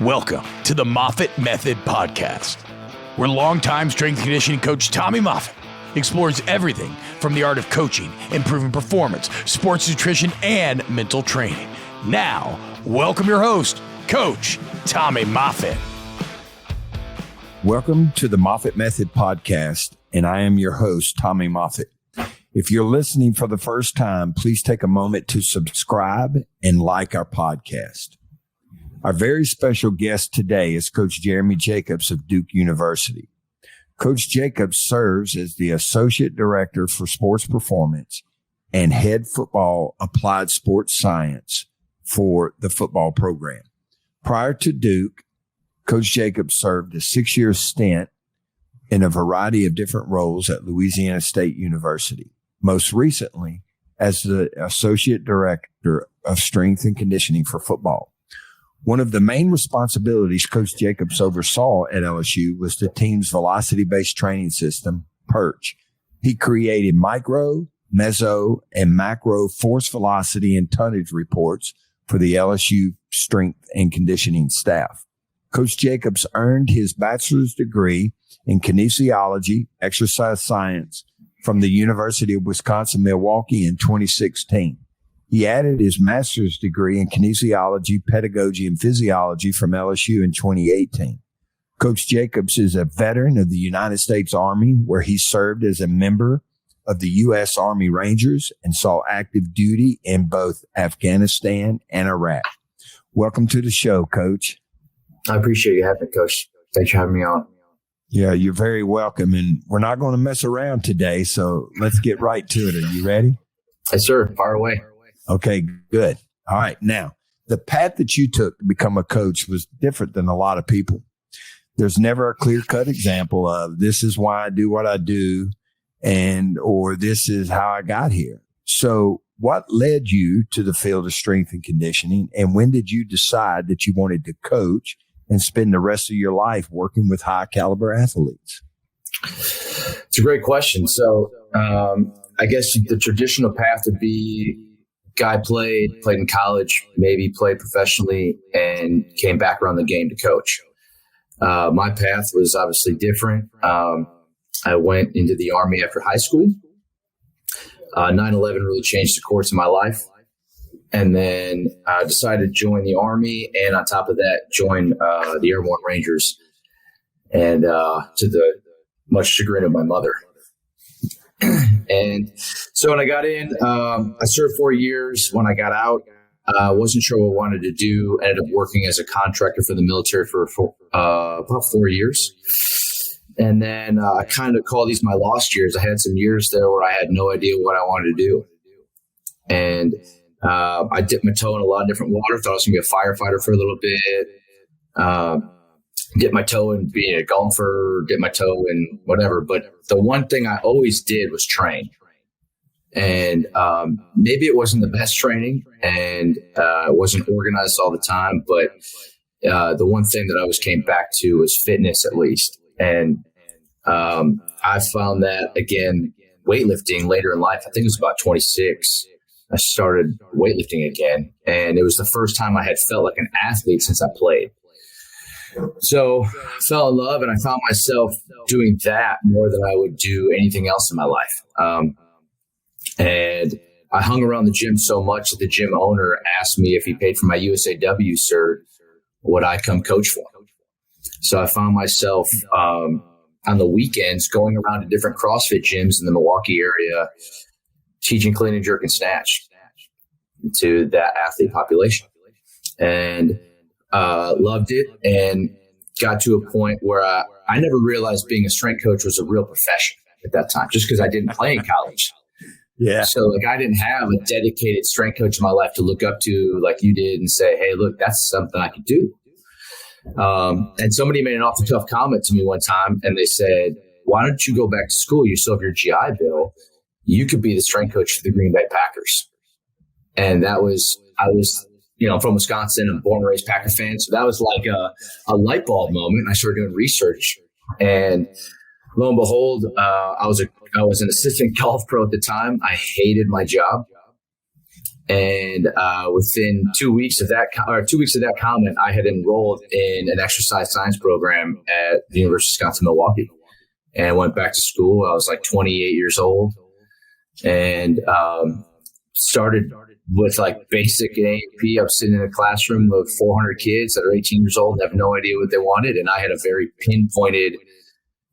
Welcome to the Moffitt Method Podcast, where longtime strength and conditioning coach Tommy Moffitt explores everything from the art of coaching, improving performance, sports nutrition, and mental training. Now, welcome your host, Coach Tommy Moffitt. Welcome to the Moffitt Method Podcast, and I am your host, Tommy Moffitt. If you're listening for the first time, please take a moment to subscribe and like our podcast. Our very special guest today is Coach Jeremy Jacobs of Duke University. Coach Jacobs serves as the Associate Director for Sports Performance and Head Football Applied Sports Science for the football program. Prior to Duke, Coach Jacobs served a 6-year stint in a variety of different roles at Louisiana State University, most recently as the Associate Director of Strength and Conditioning for football. One of the main responsibilities Coach Jacobs oversaw at LSU was the team's velocity-based training system, PERCH. He created micro, meso, and macro force velocity and tonnage reports for the LSU strength and conditioning staff. Coach Jacobs earned his bachelor's degree in kinesiology, exercise science from the University of Wisconsin-Milwaukee in 2016. He added his master's degree in kinesiology, pedagogy, and physiology from LSU in 2018. Coach Jacobs is a veteran of the United States Army, where he served as a member of the U.S. Army Rangers and saw active duty in both Afghanistan and Iraq. Welcome to the show, Coach. I appreciate you having me, Coach. Thanks for having me on. Yeah, you're very welcome. And we're not going to mess around today, so let's get right to it. Are you ready? Yes, sir. Fire away. Okay, good. All right. Now, the path that you took to become a coach was different than a lot of people. There's never a clear-cut example of this is why I do what I do or this is how I got here. So what led you to the field of strength and conditioning, and when did you decide that you wanted to coach and spend the rest of your life working with high-caliber athletes? It's a great question. So I guess the traditional path would be guy played in college, maybe played professionally, and came back around the game to coach. My path was obviously different. I went into the Army after high school. 9/11 really changed the course of my life. And then I decided to join the Army, and on top of that, join the Airborn Rangers, and to the much chagrin of my mother. And so when I got in, I served 4 years. When I got out, I wasn't sure what I wanted to do. I ended up working as a contractor for the military for about 4 years. And then I kind of call these my lost years. I had some years there where I had no idea what I wanted to do. And I dipped my toe in a lot of different water. Thought I was going to be a firefighter for a little bit. Dip my toe in being a golfer, dip my toe in whatever. But the one thing I always did was train. And maybe it wasn't the best training, and it wasn't organized all the time. But the one thing that I always came back to was fitness, at least. And I found that, again, weightlifting later in life. I think it was about 26. I started weightlifting again. And it was the first time I had felt like an athlete since I played. So I fell in love, and I found myself doing that more than I would do anything else in my life. And I hung around the gym so much that the gym owner asked me if he paid for my USAW cert, would I come coach for him? So I found myself on the weekends going around to different CrossFit gyms in the Milwaukee area, teaching clean and jerk and snatch to that athlete population. And loved it, and got to a point where I never realized being a strength coach was a real profession at that time, just because I didn't play in college. Yeah. So I didn't have a dedicated strength coach in my life to look up to like you did and say, hey, look, that's something I could do. And somebody made an off the cuff comment to me one time, and they said, why don't you go back to school? You still have your GI Bill. You could be the strength coach for the Green Bay Packers. And I was from Wisconsin and born and raised Packer fan. So that was like a light bulb moment. I started doing research, and lo and behold, I was an assistant golf pro at the time. I hated my job. And within 2 weeks of that, 2 weeks of that comment, I had enrolled in an exercise science program at the University of Wisconsin-Milwaukee, and went back to school. I was like 28 years old, and started with like basic A&P. I was sitting in a classroom with 400 kids that are 18 years old and have no idea what they wanted, and I had a very pinpointed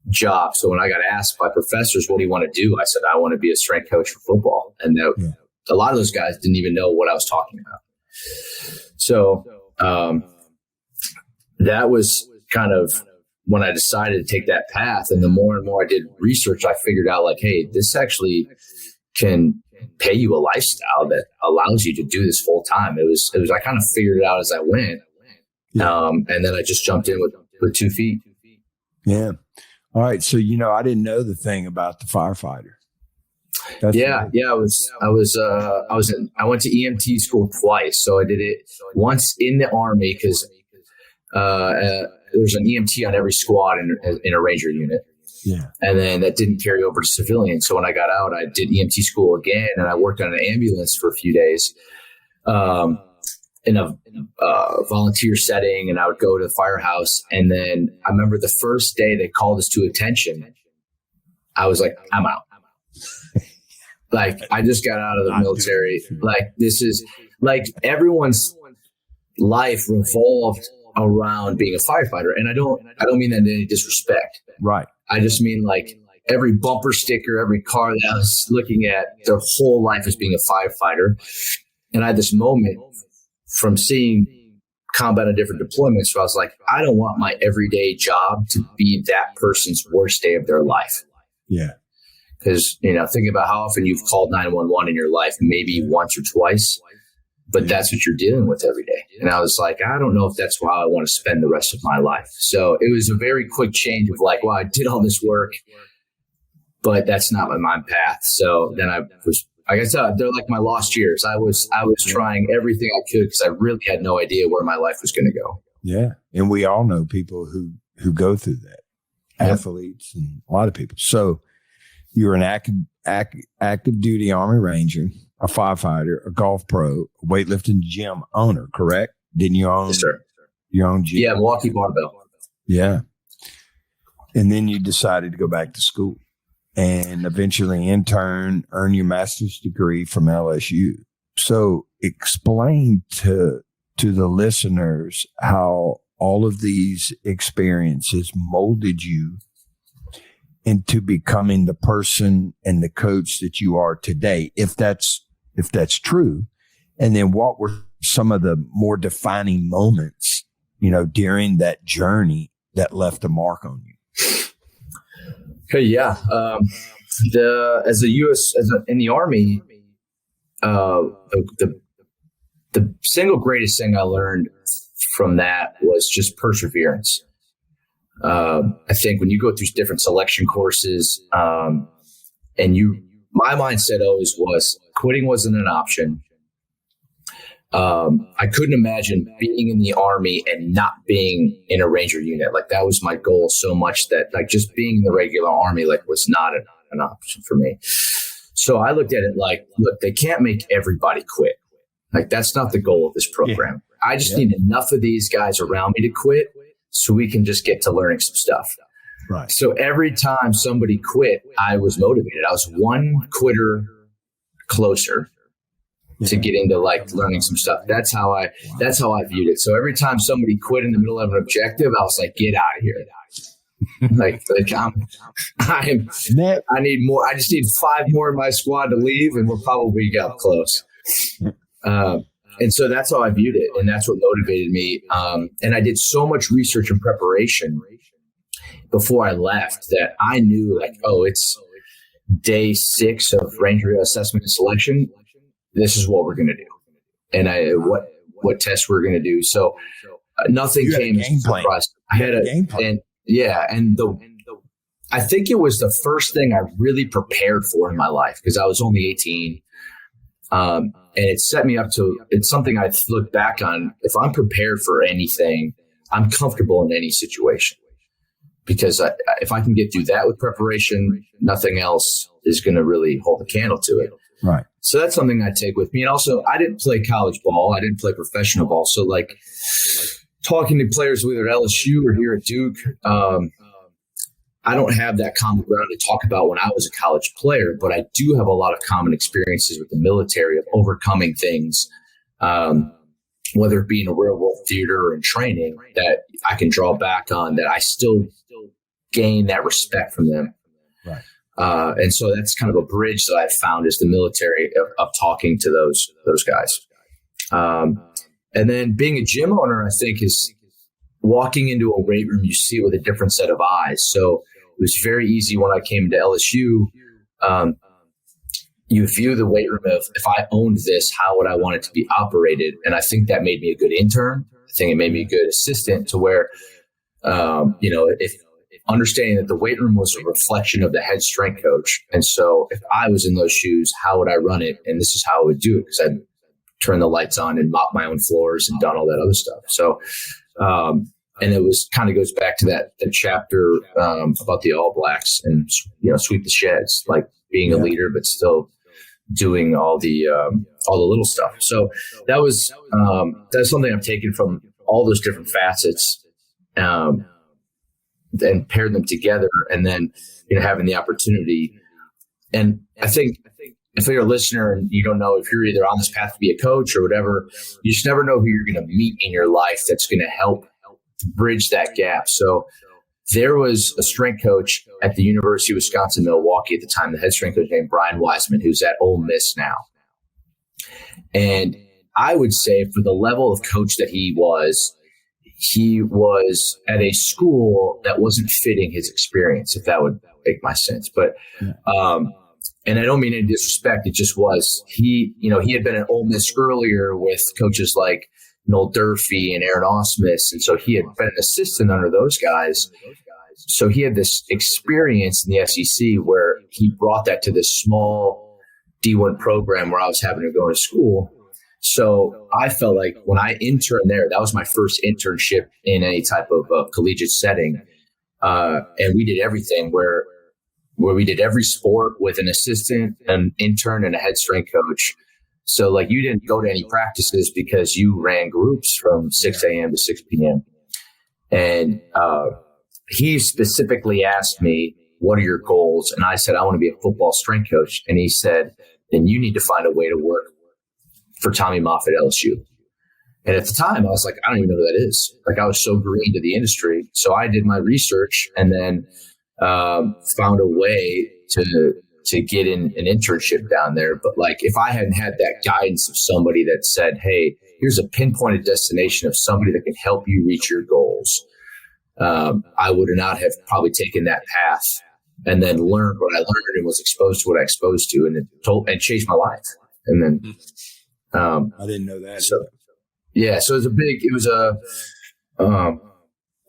job. So when I got asked by professors, what do you want to do? I said, I want to be a strength coach for football. And a lot of those guys didn't even know what I was talking about. So that was kind of when I decided to take that path. And the more and more I did research, I figured out like, hey, this actually can pay you a lifestyle that allows you to do this full time. It was, I kind of figured it out as I went. And then I just jumped in with 2 feet. Yeah. All right. So, I didn't know the thing about the firefighter. I went to EMT school twice. So I did it once in the Army because there's an EMT on every squad in a Ranger unit. Yeah. And then that didn't carry over to civilian. So when I got out, I did EMT school again, and I worked on an ambulance for a few days in a volunteer setting, and I would go to the firehouse. And then I remember the first day they called us to attention, I was like, I'm out. Like, I just got out of the military. Like, this is like everyone's life revolved around being a firefighter. And I don't mean that in any disrespect. Right. I just mean like every bumper sticker, every car that I was looking at, their whole life as being a firefighter. And I had this moment from seeing combat on different deployments where I was like, I don't want my everyday job to be that person's worst day of their life. Yeah. Because, think about how often you've called 911 in your life, maybe once or twice, but that's what you're dealing with every day. And I was like, I don't know if that's how I want to spend the rest of my life. So it was a very quick change of like, well, I did all this work, but that's not my path. So then I was, like I said, they're like my lost years. I was trying everything I could because I really had no idea where my life was going to go. Yeah. And we all know people who go through that, athletes and a lot of people. So you're an active duty Army Ranger, a firefighter, a golf pro, a weightlifting gym owner, correct? Didn't you own your own gym? Yeah, Milwaukee Barbell. Yeah. And then you decided to go back to school and eventually earn your master's degree from LSU. So explain to the listeners how all of these experiences molded you into becoming the person and the coach that you are today, if that's true. And then what were some of the more defining moments, during that journey that left a mark on you? Okay. Yeah. In the Army, the single greatest thing I learned from that was just perseverance. I think when you go through different selection courses, my mindset always was quitting wasn't an option. I couldn't imagine being in the Army and not being in a Ranger unit. Like, that was my goal so much that like just being in the regular Army, like, was not an option for me. So I looked at it like, look, they can't make everybody quit. Like, that's not the goal of this program. Yeah. I just need enough of these guys around me to quit so we can just get to learning some stuff. Right. So every time somebody quit, I was motivated. I was one quitter closer to getting to like learning some stuff. That's how I viewed it. So every time somebody quit in the middle of an objective, I was like, get out of here. I need more. I just need 5 more in my squad to leave, and we're probably got close. And so that's how I viewed it. And that's what motivated me. And I did so much research and preparation before I left that I knew like, oh, it's day 6 of Ranger assessment and selection. This is what we're going to do. And what tests we're going to do. So nothing came as a surprise. I had a game plan. I think it was the first thing I really prepared for in my life because I was only 18. And it set me up it's something I look back on. If I'm prepared for anything, I'm comfortable in any situation because if I can get through that with preparation, nothing else is going to really hold a candle to it. Right. So that's something I take with me. And also, I didn't play college ball. I didn't play professional ball. So like talking to players whether at LSU or here at Duke, I don't have that common ground to talk about when I was a college player, but I do have a lot of common experiences with the military of overcoming things, whether it be in a real world theater or in training, that I can draw back on, that I still gain that respect from them. Right. And so that's kind of a bridge that I've found is the military of talking to those guys. And then being a gym owner, I think, is walking into a weight room you see with a different set of eyes. So it was very easy when I came to LSU. You view the weight room of, if I owned this, how would I want it to be operated? And I think that made me a good intern. I think it made me a good assistant to where, if understanding that the weight room was a reflection of the head strength coach. And so if I was in those shoes, how would I run it? And this is how I would do it, because I'd turn the lights on and mop my own floors and done all that other stuff. So, and it was kind of goes back to that chapter about the All Blacks and, sweep the sheds, like being a leader, but still doing all the little stuff. So that's something I've taken from all those different facets, and paired them together, and then having the opportunity. And I think if you're a listener and you don't know if you're either on this path to be a coach or whatever, you just never know who you're going to meet in your life that's going to help bridge that gap. So there was a strength coach at the University of Wisconsin-Milwaukee at the time, the head strength coach named Brian Wiseman, who's at Ole Miss now. And I would say for the level of coach that he was at a school that wasn't fitting his experience, if that would make my sense. But, and I don't mean any disrespect. It just was, he had been at Ole Miss earlier with coaches like Noel Durfee and Aaron Osmus. And so he had been an assistant under those guys. So he had this experience in the SEC where he brought that to this small D1 program where I was having to go to school. So I felt like when I interned there, that was my first internship in any type of collegiate setting. And we did everything where we did every sport with an assistant, an intern, and a head strength coach. So like you didn't go to any practices because you ran groups from 6 a.m. to 6 p.m. And he specifically asked me, what are your goals? And I said, I want to be a football strength coach. And he said, then you need to find a way to work for Tommy Moffitt at LSU. And at the time, I was like, I don't even know who that is. Like, I was so green to the industry. So I did my research and then found a way to get in an internship down there. But like, if I hadn't had that guidance of somebody that said, hey, here's a pinpointed destination of somebody that can help you reach your goals, I would not have probably taken that path and then learned what I learned and was exposed to what I exposed to, and changed my life. And then I didn't know that. So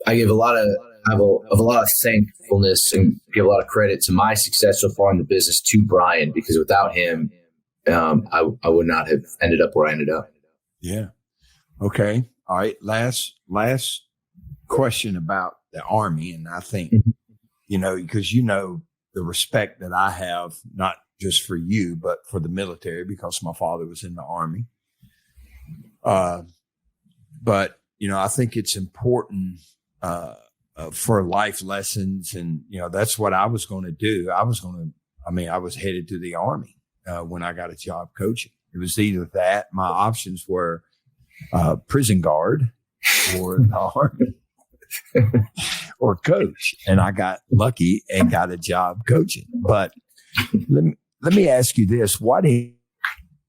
I have a lot of thankfulness and give a lot of credit to my success so far in the business to Brian, because without him, I would not have ended up where I ended up. Yeah. Okay. All right. Last question about the Army. And I think, because the respect that I have, not just for you, but for the military, because my father was in the Army. But, I think it's important for life lessons. And, that's what I was going to do. I was headed to the Army when I got a job coaching. It was either that, my options were prison guard or the Army or coach. And I got lucky and got a job coaching. But let me ask you this. What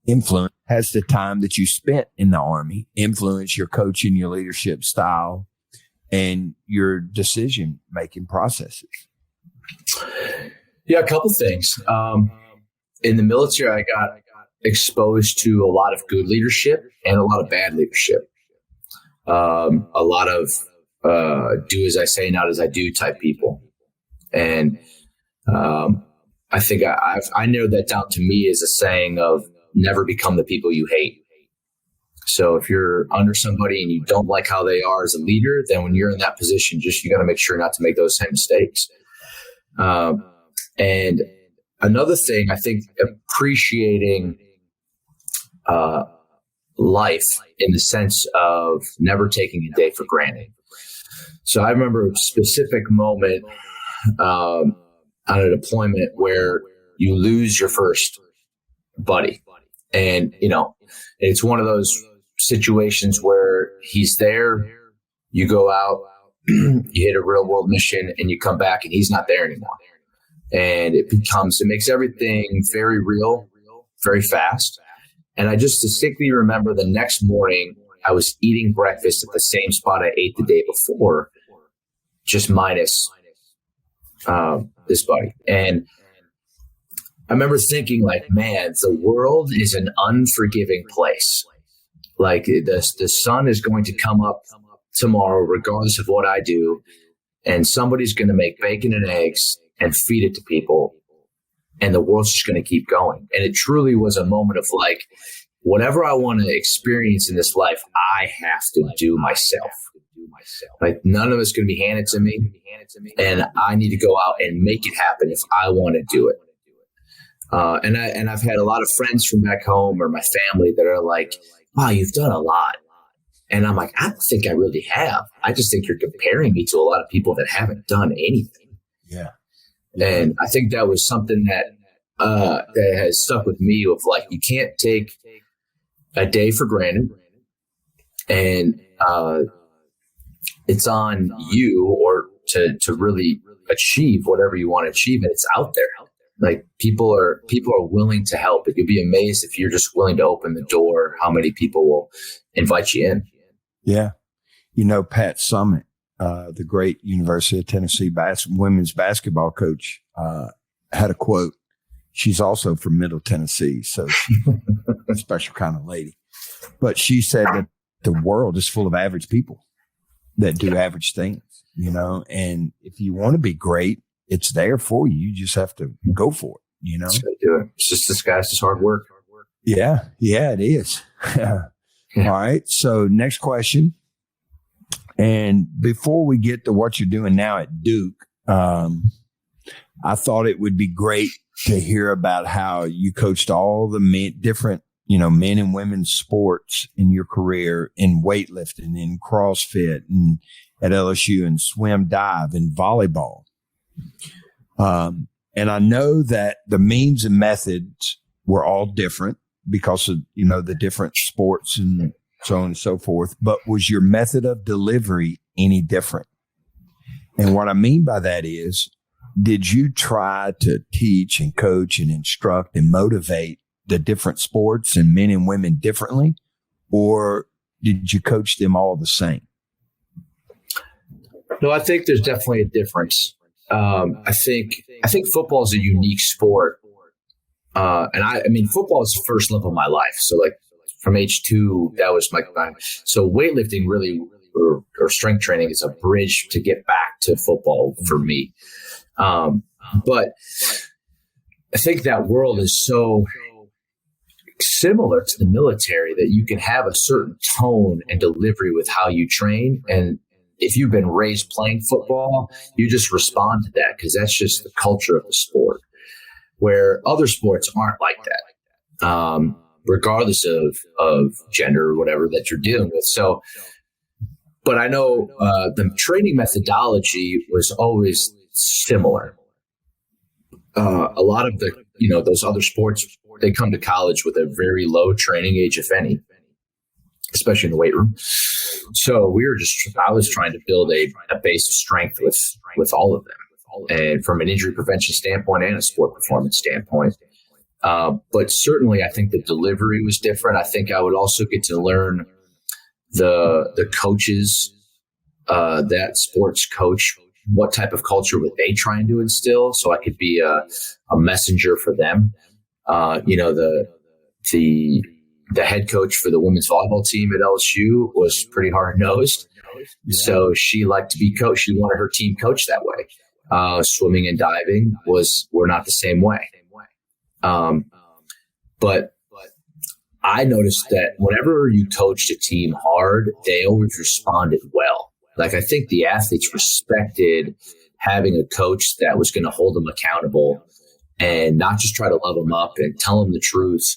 influence has the time that you spent in the Army influenced your coaching, your leadership style, and your decision-making processes? Yeah, a couple things. In the military, I got exposed to a lot of good leadership and a lot of bad leadership. A lot of do as I say, not as I do type people. And I think I narrowed that down to me as a saying of never become the people you hate. So if you're under somebody and you don't like how they are as a leader, then when you're in that position, you got to make sure not to make those same mistakes. And another thing, I think appreciating life in the sense of never taking a day for granted. So I remember a specific moment on a deployment where you lose your first buddy. And, it's one of those situations where he's there, you go out, you hit a real world mission, and you come back and he's not there anymore. And it makes everything very real, very fast. And I just distinctly remember the next morning I was eating breakfast at the same spot I ate the day before, just minus this buddy. And I remember thinking, like, man, the world is an unforgiving place. Like the sun is going to come up tomorrow, regardless of what I do, and somebody's going to make bacon and eggs and feed it to people, and the world's just going to keep going. And it truly was a moment of like, whatever I want to experience in this life, I have to do myself. Like none of it's going to be handed to me, and I need to go out and make it happen if I want to do it. And I've had a lot of friends from back home or my family that are like, wow, you've done a lot. And I'm like, I don't think I really have. I just think you're comparing me to a lot of people that haven't done anything. Yeah. And I think that was something that has stuck with me of like, you can't take a day for granted, and it's on you or to really achieve whatever you want to achieve. And it's out there. Like people are willing to help. You'll be amazed if you're just willing to open the door, how many people will invite you in. Yeah. Pat Summitt, the great University of Tennessee women's basketball coach, had a quote. She's also from Middle Tennessee, so she's a special kind of lady. But she said that the world is full of average people that do average things, and if you want to be great, it's there for you. You just have to go for it, Just gotta do it. It's just disguised as hard work. Yeah, it is. Yeah. All right. So next question. And before we get to what you're doing now at Duke, I thought it would be great to hear about how you coached all the different, men and women's sports in your career, in weightlifting, in CrossFit, and at LSU, and swim, dive, and volleyball. And I know that the means and methods were all different because of, the different sports and so on and so forth. But was your method of delivery any different? And what I mean by that is, did you try to teach and coach and instruct and motivate the different sports and men and women differently? Or did you coach them all the same? No, I think there's definitely a difference. I think football is a unique sport. And I mean, football is the first love of my life. So like from age 2, that was my, so weightlifting really, or strength training is a bridge to get back to football for me. But I think that world is so similar to the military that you can have a certain tone and delivery with how you train. And if you've been raised playing football, you just respond to that because that's just the culture of the sport, where other sports aren't like that, regardless of gender or whatever that you're dealing with. So, but I know the training methodology was always similar. A lot of the, those other sports, they come to college with a very low training age, if any, especially in the weight room. So I was trying to build a base of strength with all of them, and from an injury prevention standpoint and a sport performance standpoint. But certainly I think the delivery was different. I think I would also get to learn the coaches, that sports coach, what type of culture were they trying to instill, so I could be a messenger for them. The head coach for the women's volleyball team at LSU was pretty hard-nosed. Yeah. So she liked to be coached. She wanted her team coached that way. Swimming and diving were not the same way. But I noticed that whenever you coached a team hard, they always responded well. Like I think the athletes respected having a coach that was going to hold them accountable and not just try to love them up and tell them the truth.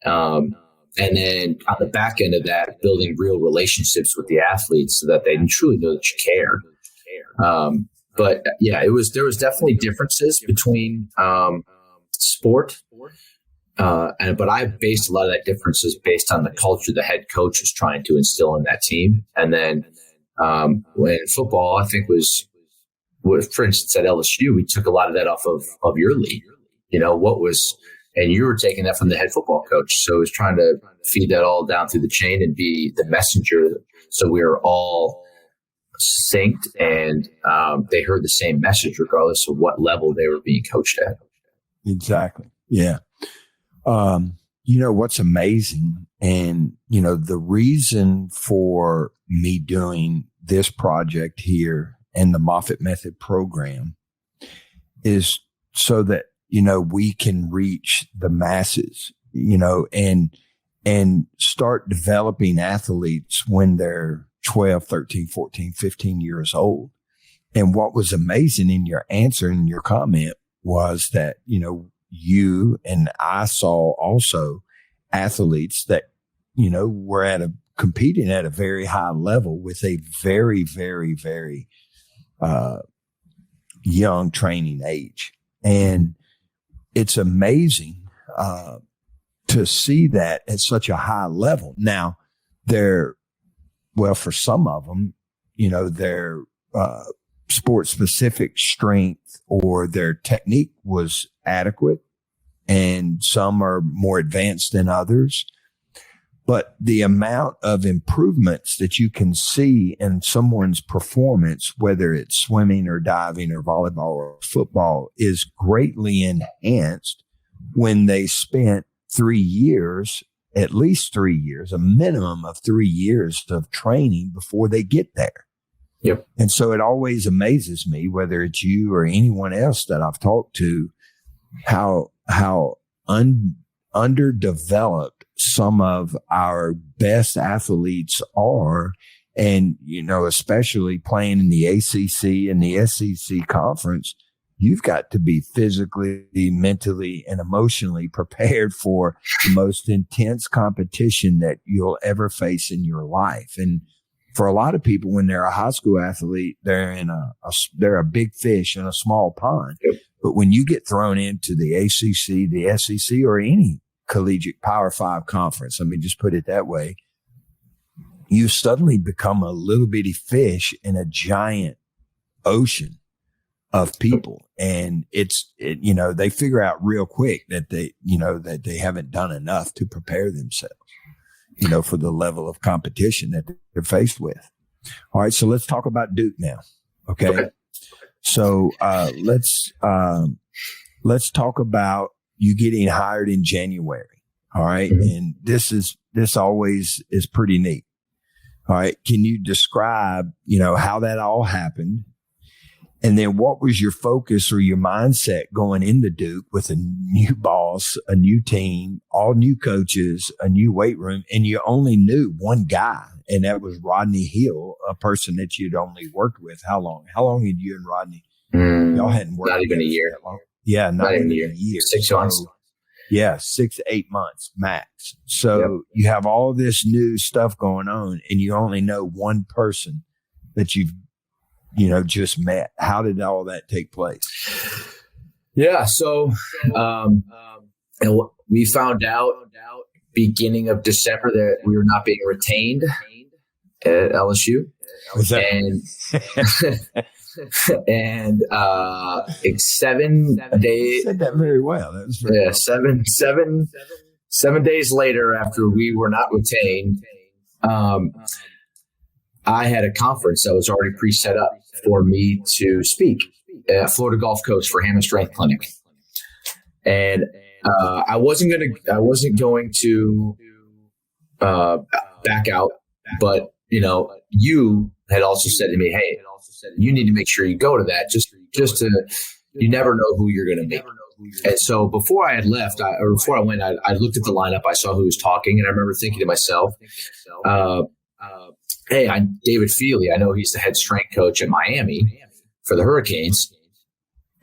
And then on the back end of that, building real relationships with the athletes so that they truly know that you care. But yeah, there was definitely differences between sport. But I based a lot of that differences based on the culture the head coach was trying to instill in that team. And then when football, I think for instance, at LSU, we took a lot of that off of your league. And you were taking that from the head football coach. So it was trying to feed that all down through the chain and be the messenger. So we were all synced and they heard the same message regardless of what level they were being coached at. Exactly. Yeah. What's amazing and, the reason for me doing this project here and the Moffitt Method program is so that, we can reach the masses, and start developing athletes when they're 12, 13, 14, 15 years old. And what was amazing in your answer and your comment was that, you and I saw also athletes that, were competing at a very high level with a very, very, very young training age. And it's amazing to see that at such a high level. Now, for some of them, their sport-specific strength or their technique was adequate, and some are more advanced than others. But the amount of improvements that you can see in someone's performance, whether it's swimming or diving or volleyball or football, is greatly enhanced when they spent 3 years, at least 3 years, a minimum of 3 years of training before they get there. Yep. And so it always amazes me, whether it's you or anyone else that I've talked to, how underdeveloped some of our best athletes are. And, especially playing in the ACC and the SEC conference, you've got to be physically, mentally, and emotionally prepared for the most intense competition that you'll ever face in your life. And for a lot of people, when they're a high school athlete, they're they're a big fish in a small pond. Yep. But when you get thrown into the ACC, the SEC, or any collegiate Power 5 conference, let me just put it that way, you suddenly become a little bitty fish in a giant ocean of people. And they figure out real quick that they haven't done enough to prepare themselves, for the level of competition that they're faced with. All right. So let's talk about Duke now. Okay. So, let's talk about you getting hired in January. All right. Mm-hmm. And this always is pretty neat. All right. Can you describe, how that all happened? And then what was your focus or your mindset going into Duke with a new boss, a new team, all new coaches, a new weight room, and you only knew one guy, and that was Rodney Hill, a person that you'd only worked with. How long? How long had you and Rodney? Y'all hadn't worked not even a year. That long. Yeah, not even a year. 6 months. Yeah, 6 to 8 months max. So you have all this new stuff going on, and you only know one person that you've just met. How did all that take place? Yeah. So, and we found out beginning of December that we were not being retained at LSU. And 7 days. You said that very well. That was very well. 7 days later, after we were not retained, I had a conference that was already pre-set up for me to speak at Florida Gulf Coast for Hammond Strength Clinic, and I wasn't going to back out, but you had also said to me, "Hey, you need to make sure you go to that. Just to, you never know who you're going to meet." And so before I had left, before I went, I looked at the lineup. I saw who was talking, and I remember thinking to myself, "Hey, I'm David Feeley. I know he's the head strength coach at Miami for the Hurricanes.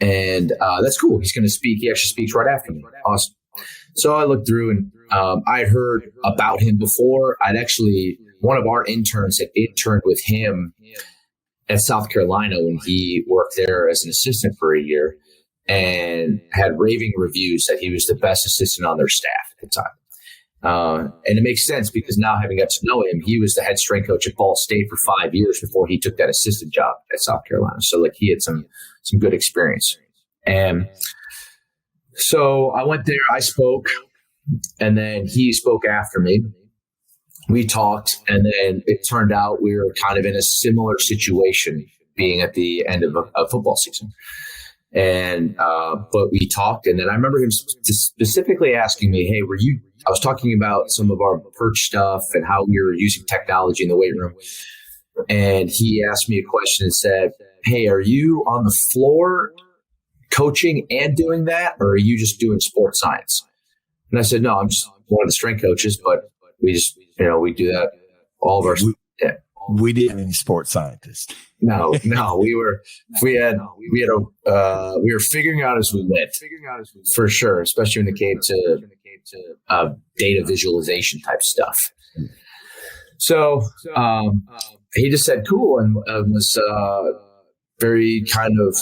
And that's cool. He's going to speak. He actually speaks right after me. Awesome. So I looked through and I'd heard about him before. One of our interns had interned with him at South Carolina when he worked there as an assistant for a year and had raving reviews that he was the best assistant on their staff at the time. And it makes sense because now having got to know him, he was the head strength coach at Ball State for 5 years before he took that assistant job at South Carolina. So like he had some good experience. And so I went there, I spoke, and then he spoke after me. We talked, and then it turned out we were kind of in a similar situation being at the end of a football season. And, but we talked, and then I remember him specifically asking me, hey, I was talking about some of our perch stuff and how we were using technology in the weight room. And he asked me a question and said, hey, are you on the floor coaching and doing that, or are you just doing sports science? And I said, no, I'm just one of the strength coaches, but we just, we do that all of our. We didn't have any sports scientists. No, we were figuring out as we went, for sure, especially when it came to data visualization type stuff. So he just said, cool, and was very kind of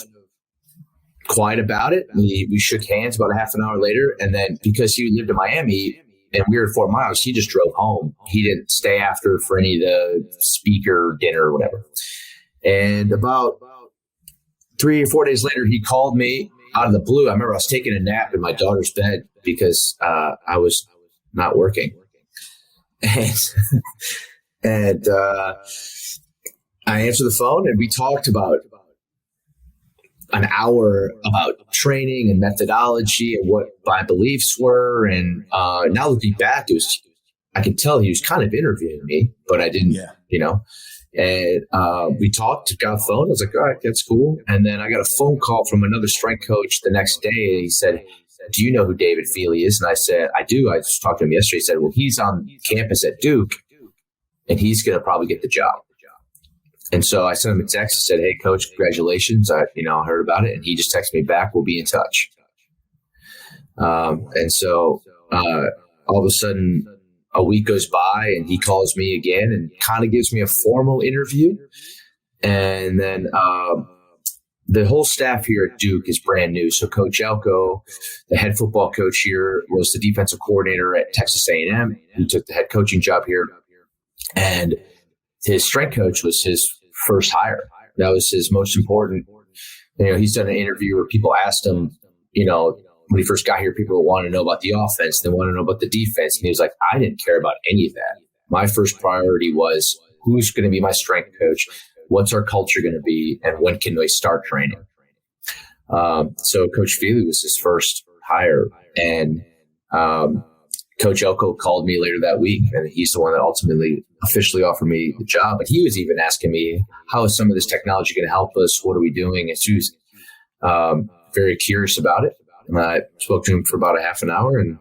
quiet about it. We shook hands about a half an hour later. And then because he lived in Miami and we were at Fort Myers, he just drove home. He didn't stay after for any of the speaker dinner or whatever. And about 3 or 4 days later, he called me out of the blue. I remember I was taking a nap in my daughter's bed because I was not working. And I answered the phone and we talked about an hour about training and methodology and what my beliefs were. And now looking back, I could tell he was kind of interviewing me, but I didn't, And we talked, got a phone. I was like, all right, that's cool. And then I got a phone call from another strength coach the next day. And he said, do you know who David Feeley is? And I said, I do. I just talked to him yesterday. He said, well, he's on campus at Duke and he's going to probably get the job. And so I sent him a text and said, hey, coach, congratulations. I heard about it. And he just texted me back. We'll be in touch. And so all of a sudden a week goes by and he calls me again and kind of gives me a formal interview. And then the whole staff here at Duke is brand new. So Coach Elko, the head football coach here, was the defensive coordinator at Texas A&M. He took the head coaching job here. And his strength coach was his first hire. That was his most important. He's done an interview where people asked him, when he first got here, people want to know about the offense. They want to know about the defense. And he was like, I didn't care about any of that. My first priority was who's going to be my strength coach? What's our culture going to be? And when can we start training? So Coach Feeley was his first hire. And Coach Elko called me later that week, and he's the one that ultimately officially offered me the job. But he was even asking me, how is some of this technology going to help us? What are we doing? And she was very curious about it. And I spoke to him for about a half an hour, and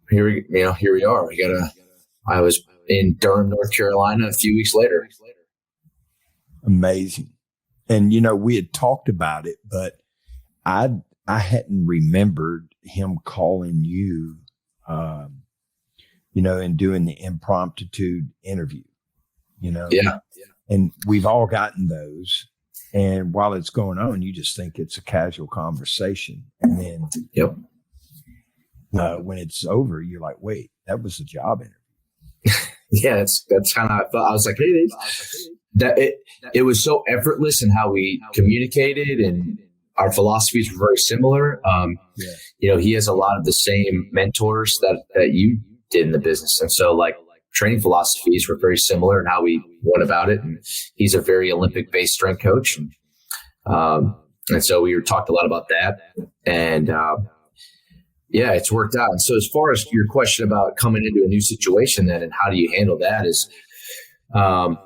here we are. I was in Durham, North Carolina a few weeks later. Amazing. And, we had talked about it, but I hadn't remembered him calling you, and doing the impromptu interview, Yeah. And we've all gotten those. And while it's going on, you just think it's a casual conversation. And then when it's over, you're like, wait, that was a job interview. Yeah, that's kind of how I felt. I was like, hey, it was so effortless in how we communicated, and our philosophies were very similar. He has a lot of the same mentors that you did in the business. And so like training philosophies were very similar in how we went about it. And he's a very Olympic-based strength coach. And so we talked a lot about that. And it's worked out. And so as far as your question about coming into a new situation then and how do you handle that is, I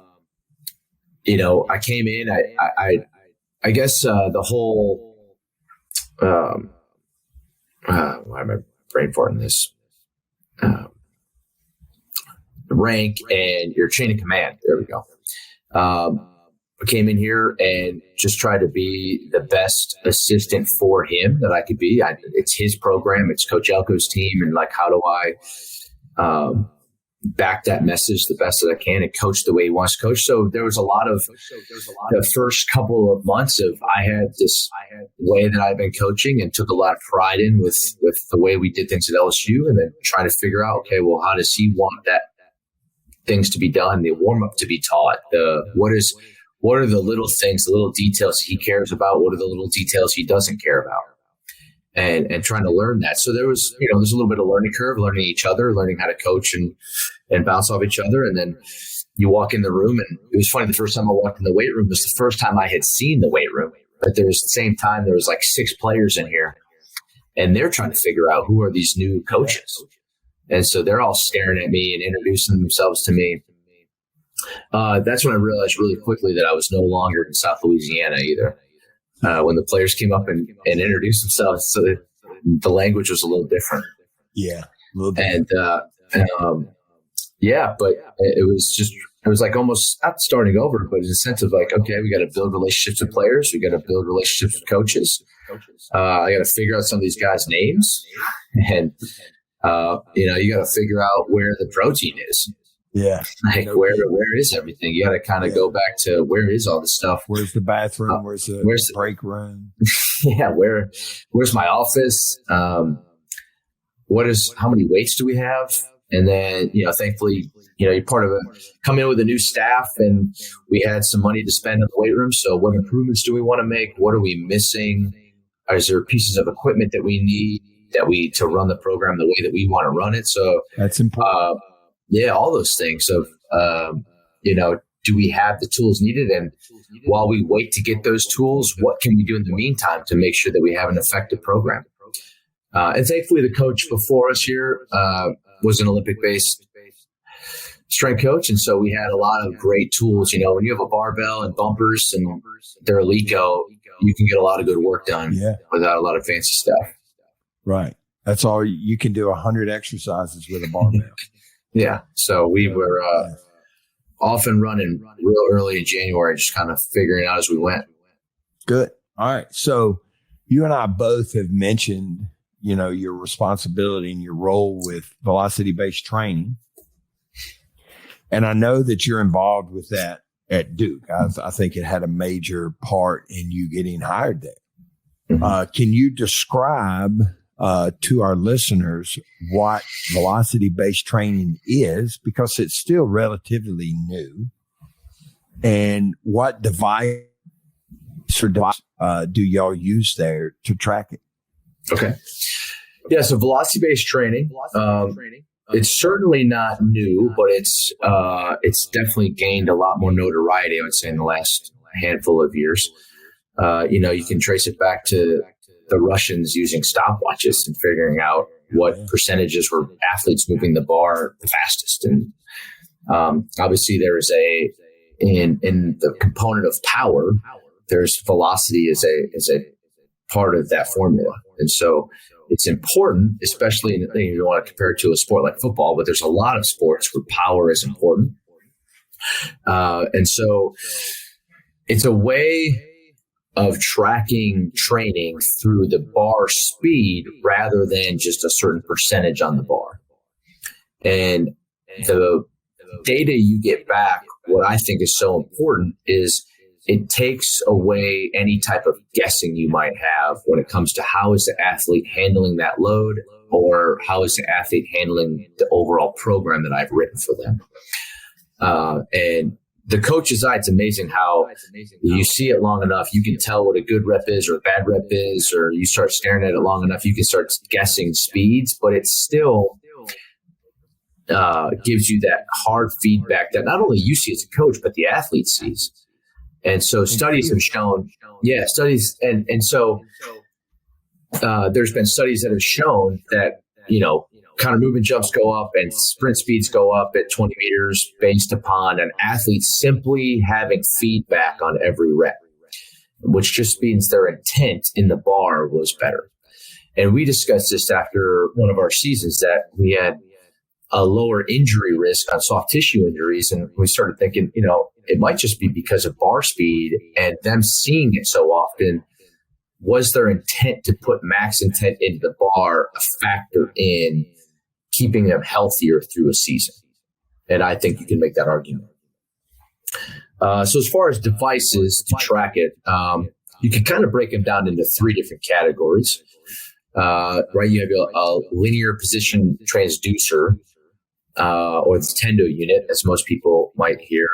came in, I guess the whole, why am I brain farting this? Rank and your chain of command. There we go. came in here and just tried to be the best assistant for him that I could be. It's his program. It's Coach Elko's team. And like, how do I back that message the best that I can and coach the way he wants to coach? So there was a lot of the first couple of months of I had this way that I've been coaching and took a lot of pride in with the way we did things at LSU, and then trying to figure out, okay, well, how does he want that things to be done, the warm-up to be taught, what are the little things, the little details he cares about, what are the little details he doesn't care about, and trying to learn that. So there's a little bit of learning curve, learning each other, learning how to coach and bounce off each other. And then you walk in the room, and it was funny, the first time I walked in the weight room was the first time I had seen the weight room. But there was the same time, there was like 6 players in here, and they're trying to figure out who are these new coaches. And so they're all staring at me and introducing themselves to me. That's when I realized really quickly that I was no longer in South Louisiana either. When the players came up and introduced themselves, so the language was a little different. Yeah, a little different. But it was like almost not starting over, but in a sense of like, okay, we got to build relationships with players. We got to build relationships with coaches. I got to figure out some of these guys' names, and you got to figure out where the protein is. Yeah. Like where is everything? You got to kind of go back to where is all this stuff? Where's the bathroom? Where's the break room? Yeah. Where's my office? How many weights do we have? And then, thankfully, you're part of come in with a new staff, and we had some money to spend in the weight room. So what improvements do we want to make? What are we missing? Is there pieces of equipment that we need to run the program the way that we want to run it? So that's important. All those things of, do we have the tools needed? And while we wait to get those tools, what can we do in the meantime to make sure that we have an effective program? And thankfully, the coach before us here was an Olympic-based strength coach. And so we had a lot of great tools. When you have a barbell and bumpers and they're Alico, you can get a lot of good work done without a lot of fancy stuff. Right. That's all. You can do 100 exercises with a barbell. Yeah. So we were off and running real early in January, just kind of figuring it out as we went. Good. All right. So you and I both have mentioned, your responsibility and your role with velocity-based training. And I know that you're involved with that at Duke. I think it had a major part in you getting hired there. Mm-hmm. Can you describe to our listeners what velocity-based training is, because it's still relatively new, and what device do y'all use there to track it? Okay. Yeah. So velocity-based training, it's certainly not new, but it's definitely gained a lot more notoriety, I would say, in the last handful of years. You can trace it back to the Russians using stopwatches and figuring out what percentages were athletes moving the bar the fastest. And obviously there is in the component of power, there's velocity as a part of that formula. And so it's important, especially you don't want to compare it to a sport like football, but there's a lot of sports where power is important. And so it's a way of tracking training through the bar speed rather than just a certain percentage on the bar. And the data you get back, what I think is so important is it takes away any type of guessing you might have when it comes to how is the athlete handling that load, or how is the athlete handling the overall program that I've written for them. And the coach's eye, it's amazing how you see it long enough, you can tell what a good rep is or a bad rep is, or you start staring at it long enough, you can start guessing speeds, but it still gives you that hard feedback that not only you see as a coach, but the athlete sees. And so studies have shown, and so there's been studies that have shown that, counter movement jumps go up and sprint speeds go up at 20 meters based upon an athlete simply having feedback on every rep, which just means their intent in the bar was better. And we discussed this after one of our seasons, that we had a lower injury risk on soft tissue injuries. And we started thinking, it might just be because of bar speed and them seeing it so often. Was their intent to put max intent into the bar a factor in keeping them healthier through a season? And I think you can make that argument. So as far as devices to track it, you can kind of break them down into three different categories. Right, you have a linear position transducer, or the Tendo unit, as most people might hear,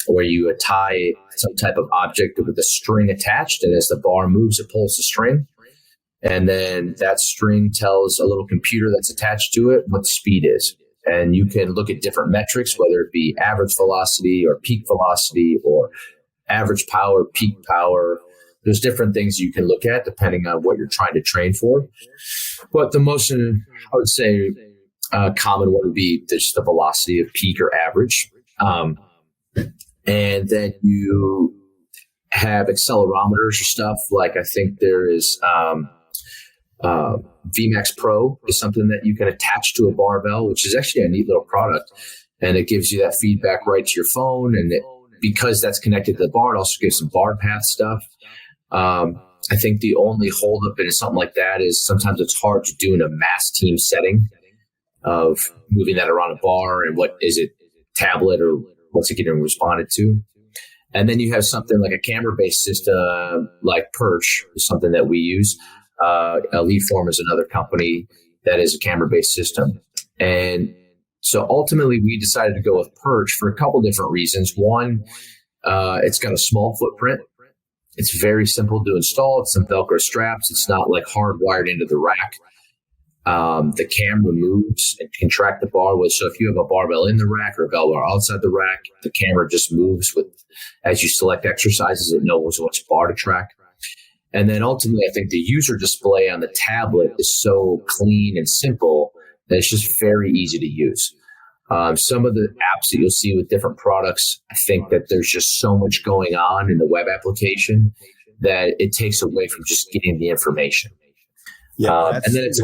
where you tie some type of object with a string attached, and as the bar moves, it pulls the string. And then that string tells a little computer that's attached to it what the speed is. And you can look at different metrics, whether it be average velocity or peak velocity or average power, peak power. There's different things you can look at depending on what you're trying to train for. But the most, I would say, common one would be just the velocity of peak or average. And then you have accelerometers or stuff. Like I think there is VMAX Pro is something that you can attach to a barbell, which is actually a neat little product. And it gives you that feedback right to your phone. And because that's connected to the bar, it also gives some bar path stuff. I think the only holdup in something like that is sometimes it's hard to do in a mass team setting of moving that around a bar and what is it, tablet or what's it getting responded to. And then you have something like a camera-based system like Perch is something that we use. Leadform is another company that is a camera-based system. And so ultimately we decided to go with Perch for a couple different reasons. One, it's got a small footprint. It's very simple to install. It's some Velcro straps. It's not like hardwired into the rack. The camera moves and can track the bar with. So if you have a barbell in the rack or a bell bar outside the rack, the camera just moves with as you select exercises. It knows which bar to track. And then ultimately, I think the user display on the tablet is so clean and simple that it's just very easy to use. Some of the apps that you'll see with different products, I think that there's just so much going on in the web application that it takes away from just getting the information. Yeah, and then it's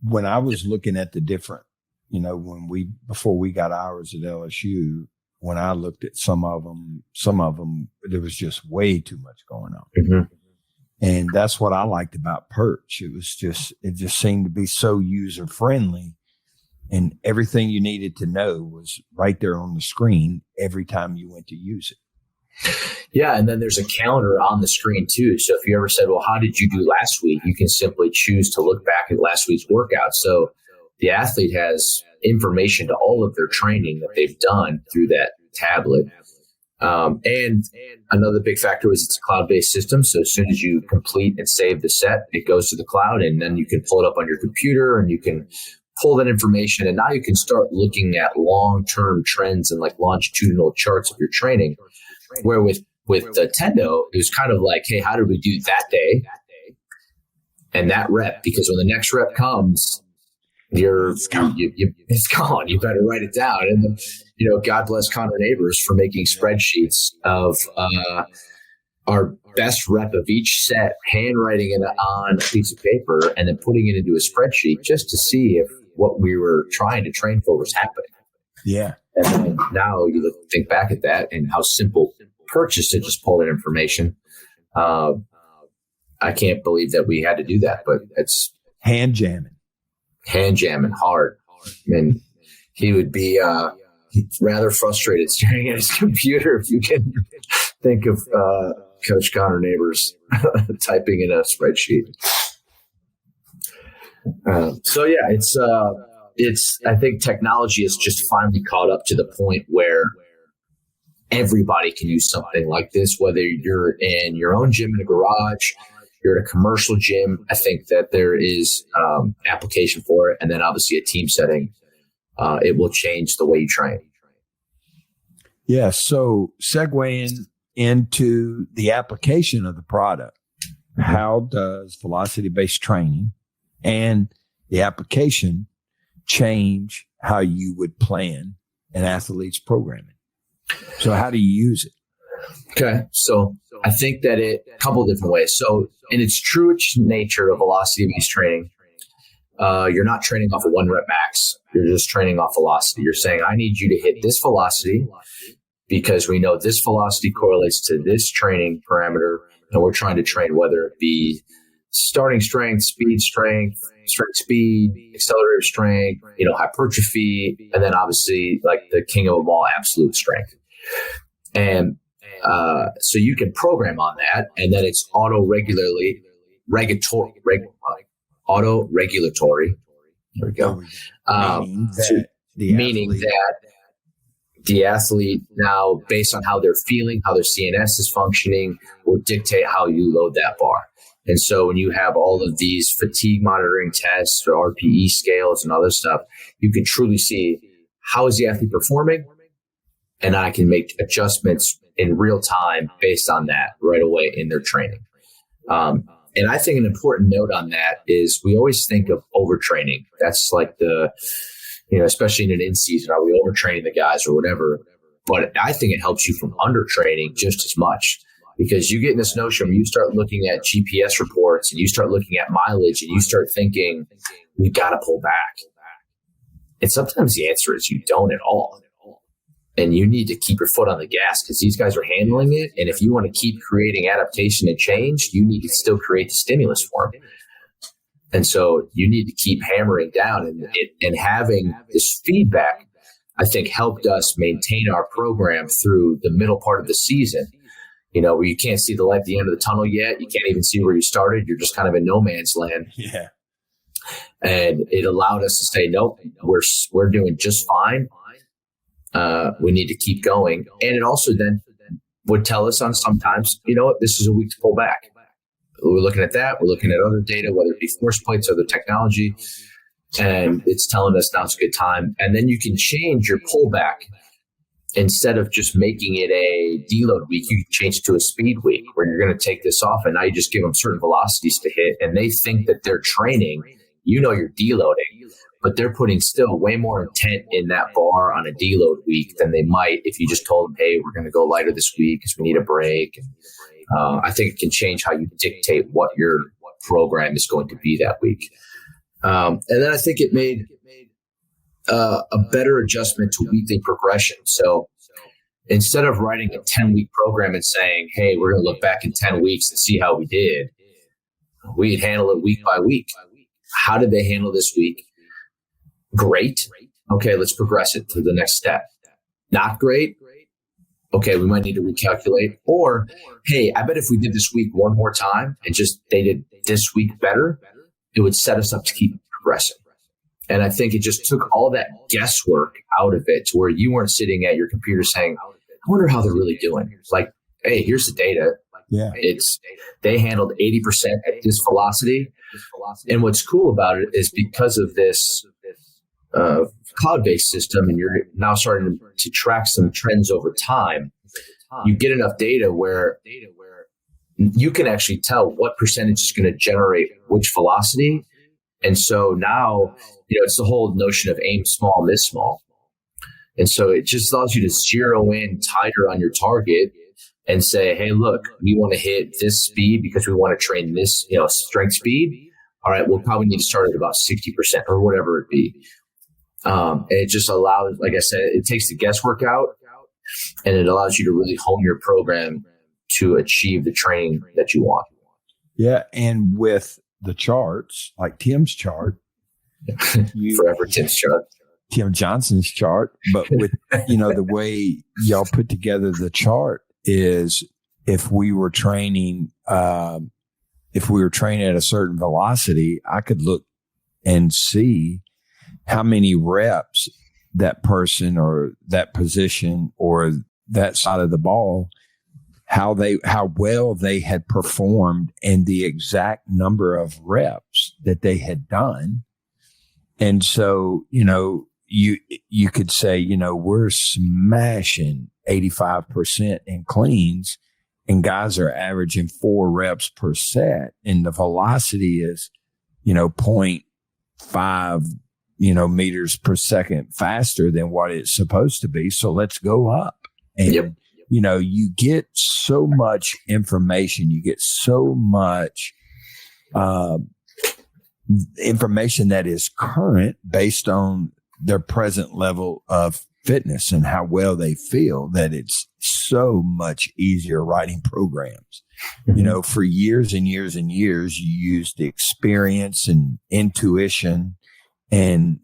when I was looking at the different, before we got ours at LSU, when I looked at some of them, there was just way too much going on. Mm-hmm. And that's what I liked about Perch. It just seemed to be so user friendly, and everything you needed to know was right there on the screen every time you went to use it. Yeah, and then there's a counter on the screen too. So if you ever said, well, how did you do last week? You can simply choose to look back at last week's workout. So the athlete has information to all of their training that they've done through that tablet. And another big factor is it's a cloud-based system. So as soon as you complete and save the set, it goes to the cloud, and then you can pull it up on your computer and you can pull that information. And now you can start looking at long-term trends and like longitudinal charts of your training. Where with the Tendo, it was kind of like, hey, how did we do that day and that rep? Because when the next rep comes, it's gone. It's gone. You better write it down. And God bless Connor Neighbors for making spreadsheets of our best rep of each set, handwriting it on a piece of paper, and then putting it into a spreadsheet just to see if what we were trying to train for was happening. Yeah. And then now you think back at that and how simple purchase to just pull that information. I can't believe that we had to do that, but it's hand jamming hard. And he would be rather frustrated staring at his computer if you can think of Coach Connor Neighbors typing in a spreadsheet. So yeah, it's I think technology has just finally caught up to the point where everybody can use something like this, whether you're in your own gym in a garage, you're in a commercial gym. I think that there is application for it. And then obviously a team setting, it will change the way you train. Yeah. So segueing into the application of the product, how does velocity-based training and the application change how you would plan an athlete's programming? So how do you use it? Okay. So I think that a couple of different ways. So in its true nature of velocity-based training, you're not training off a 1 rep max. You're just training off velocity. You're saying, I need you to hit this velocity because we know this velocity correlates to this training parameter. And we're trying to train whether it be starting strength, strength, speed, accelerator strength, hypertrophy, and then obviously like the king of them all, absolute strength. And so you can program on that, and then it's auto-regulatory. There we go. Meaning that the athlete now, based on how they're feeling, how their CNS is functioning, will dictate how you load that bar. And so when you have all of these fatigue monitoring tests or RPE scales and other stuff, you can truly see how is the athlete performing, and I can make adjustments in real time based on that right away in their training. And I think an important note on that is we always think of overtraining. That's like especially in an in-season, are we overtraining the guys or whatever? But I think it helps you from undertraining just as much, because you get in this notion when you start looking at GPS reports and you start looking at mileage and you start thinking, we got to pull back. And sometimes the answer is you don't at all. And you need to keep your foot on the gas because these guys are handling it. And if you want to keep creating adaptation and change, you need to still create the stimulus for them. And so you need to keep hammering down, and having this feedback, I think, helped us maintain our program through the middle part of the season, where you can't see the light at the end of the tunnel yet. You can't even see where you started. You're just kind of in no man's land. Yeah. And it allowed us to say, nope, we're doing just fine. We need to keep going. And it also then would tell us on sometimes, this is a week to pull back. We're looking at that. We're looking at other data, whether it be force plates, other technology, and it's telling us now it's a good time. And then you can change your pullback. Instead of just making it a deload week, you can change it to a speed week where you're going to take this off, and now you just give them certain velocities to hit. And they think that they're training, you're deloading, but they're putting still way more intent in that bar on a deload week than they might if you just told them, hey, we're going to go lighter this week because we need a break. I think it can change how you dictate what your program is going to be that week. And then I think it made a better adjustment to weekly progression. So instead of writing a 10-week program and saying, hey, we're going to look back in 10 weeks and see how we did, we'd handle it week by week. How did they handle this week? Great. Okay, let's progress it to the next step. Not great. Okay, we might need to recalculate. Or, hey, I bet if we did this week one more time and just they did this week better, it would set us up to keep progressing. And I think it just took all that guesswork out of it to where you weren't sitting at your computer saying, I wonder how they're really doing. It's like, hey, here's the data. Yeah. They handled 80% at this velocity. And what's cool about it is because of this cloud-based system, and you're now starting to track some trends over time, you get enough data where you can actually tell what percentage is going to generate which velocity. And so now, it's the whole notion of aim small, miss small. And so it just allows you to zero in tighter on your target and say, hey, look, we want to hit this speed because we want to train this, strength speed. All right, we'll probably need to start at about 60% or whatever it be. And it just allows, like I said, it takes the guesswork out, and it allows you to really hone your program to achieve the training that you want. Yeah. And with the charts, like Tim's chart, forever Tim's chart, Tim Johnson's chart, but with, the way y'all put together the chart is if we were training at a certain velocity, I could look and see how many reps that person or that position or that side of the ball, how well they had performed and the exact number of reps that they had done. And so, you could say, we're smashing 85% in cleans and guys are averaging 4 reps per set. And the velocity is, 0.5, meters per second faster than what it's supposed to be. So let's go up. And, you get so much information. You get so much, information that is current based on their present level of fitness and how well they feel, that it's so much easier writing programs. Mm-hmm. You know, for years and years and years, you used experience and intuition and,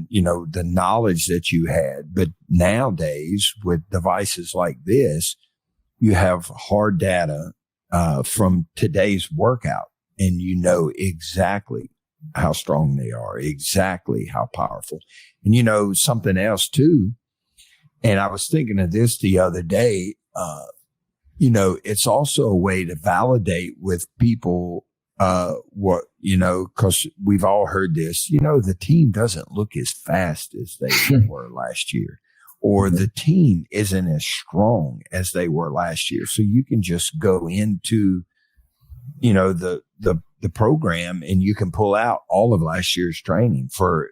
you know, the knowledge that you had. But nowadays with devices like this, you have hard data, from today's workout, and you know exactly how strong they are, exactly how powerful. And you know, something else too. And I was thinking of this the other day, you know, it's also a way to validate with people, what, you know, cause we've all heard this, you know, the team doesn't look as fast as they were last year, or the team isn't as strong as they were last year. So you can just go into, you know, the program and you can pull out all of last year's training for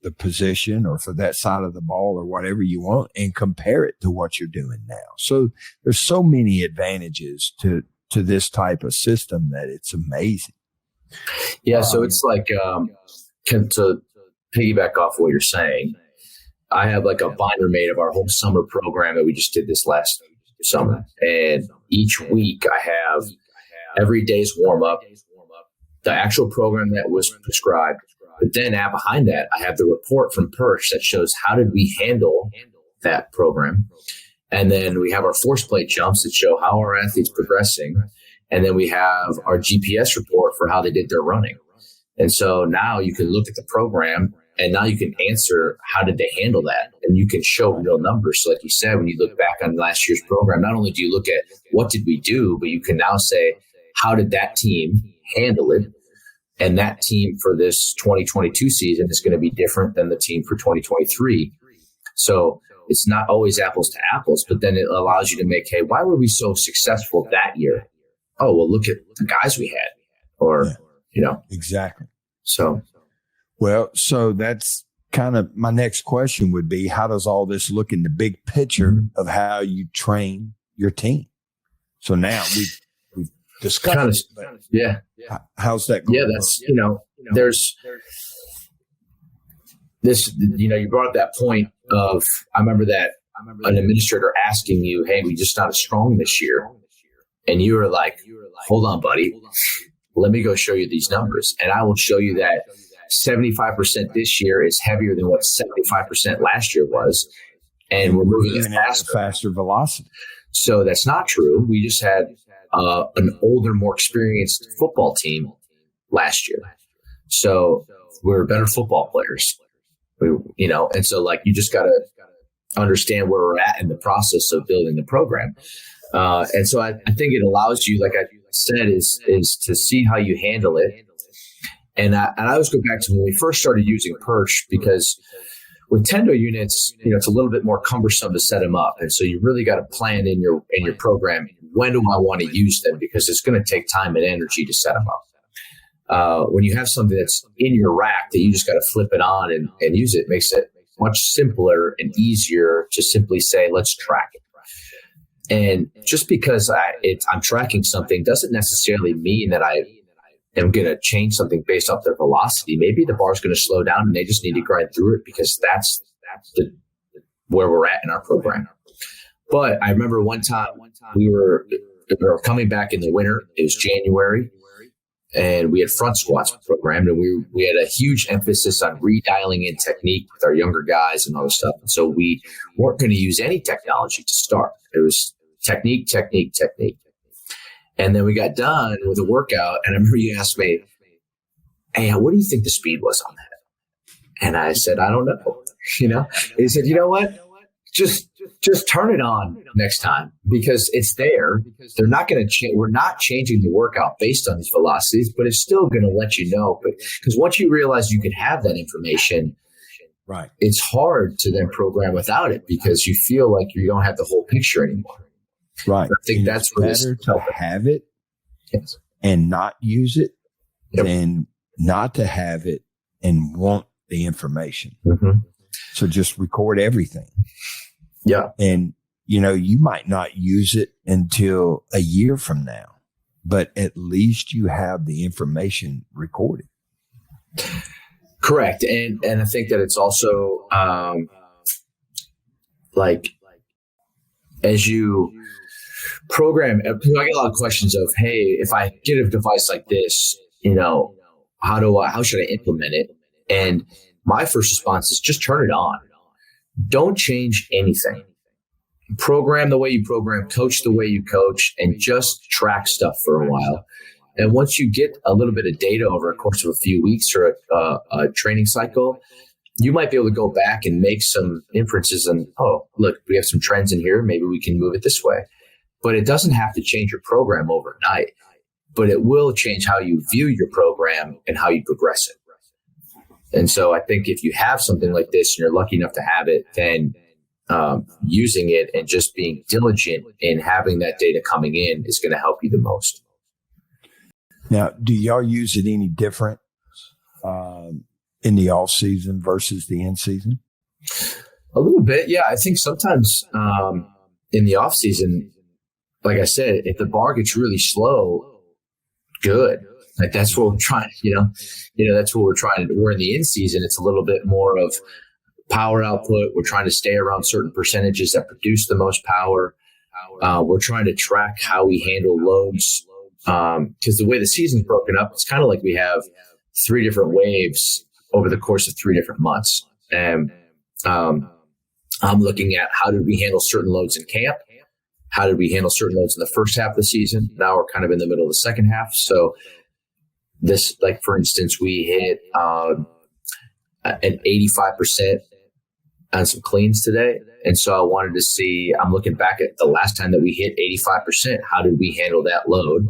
the position or for that side of the ball or whatever you want and compare it to what you're doing now. So there's so many advantages to this type of system that it's amazing. Yeah. So it's like, to piggyback off what you're saying, I have like a binder made of our whole summer program that we just did this last summer. And each week I have every day's warm up, the actual program that was prescribed. But then behind that, I have the report from Perch that shows how did we handle that program. And then we have our force plate jumps that show how our athletes progressing. And then we have our GPS report for how they did their running. And so now you can look at the program and now you can answer how did they handle that? And you can show real numbers. So like you said, when you look back on last year's program, not only do you look at what did we do, but you can now say, how did that team handle it? And that team for this 2022 season is going to be different than the team for 2023. So it's not always apples to apples, but then it allows you to make, hey, why were we so successful that year? Oh, well, look at the guys we had, or, you know. Exactly. So that's kind of my next question would be, how does all this look in the big picture of how you train your team? So now we've discussed it, but how's that going? Yeah, that's, you know, there's this, you know, you brought up that point of, I remember an administrator asking you, hey, we just not as strong this year. And you were like, hold on, buddy, let me go show you these numbers. And I will show you that 75% this year is heavier than what 75% last year was. And we're moving at faster velocity. So that's not true. We just had an older, more experienced football team last year. So we're better football players, you know, and so like, you just got to understand where we're at in the process of building the program. And so I think it allows you, like I said, is to see how you handle it. And I always go back to when we first started using Perch, because with Tendo units, you know, it's a little bit more cumbersome to set them up. And so you really got to plan in your program, when do I want to use them? Because it's going to take time and energy to set them up. When you have something that's in your rack that you just got to flip it on and use it, makes it much simpler and easier to simply say, let's track it. And just because I'm tracking something doesn't necessarily mean that I am going to change something based off their velocity. Maybe the bar's going to slow down and they just need to grind through it, because that's where we're at in our program. But I remember one time we were coming back in the winter. It was January, and we had front squats programmed, and we had a huge emphasis on redialing in technique with our younger guys and all this stuff. And so we weren't going to use any technology to start. It was technique. And then we got done with the workout, and I remember you asked me, hey, what do you think the speed was on that? And I said, I don't know. You know, and he said, you know what? Just turn it on next time, because it's there. They're not going to change. We're not changing the workout based on these velocities, but it's still going to let you know. But because once you realize you can have that information, right, it's hard to then program without it, because you feel like you don't have the whole picture anymore. Right. I think that's where better to have it and not use it than not to have it and want the information. Mm-hmm. So just record everything. Yeah. And, you know, you might not use it until a year from now, but at least you have the information recorded. Correct. And I think that it's also like as you program, I get a lot of questions of, hey, if I get a device like this, how should I implement it? And my first response is just turn it on. Don't change anything. Program the way you program, coach the way you coach, and just track stuff for a while. And once you get a little bit of data over a course of a few weeks or a training cycle, you might be able to go back and make some inferences and, oh, look, we have some trends in here. Maybe we can move it this way. But it doesn't have to change your program overnight, but it will change how you view your program and how you progress it. And so I think if you have something like this and you're lucky enough to have it, then using it and just being diligent in having that data coming in is going to help you the most. Now, do y'all use it any different in the off season versus the in season? A little bit. Yeah. I think sometimes in the off season, like I said, if the bar gets really slow, good. Like that's what we're trying, that's what we're trying to do. We're in the in season. It's a little bit more of power output. We're trying to stay around certain percentages that produce the most power. We're trying to track how we handle loads. Because the way the season's broken up, it's kind of like we have 3 different waves over the course of 3 different months. And I'm looking at how did we handle certain loads in camp? How did we handle certain loads in the first half of the season? Now we're kind of in the middle of the second half. So this, like, for instance, we hit an 85% on some cleans today. And so I wanted to see, I'm looking back at the last time that we hit 85%. How did we handle that load?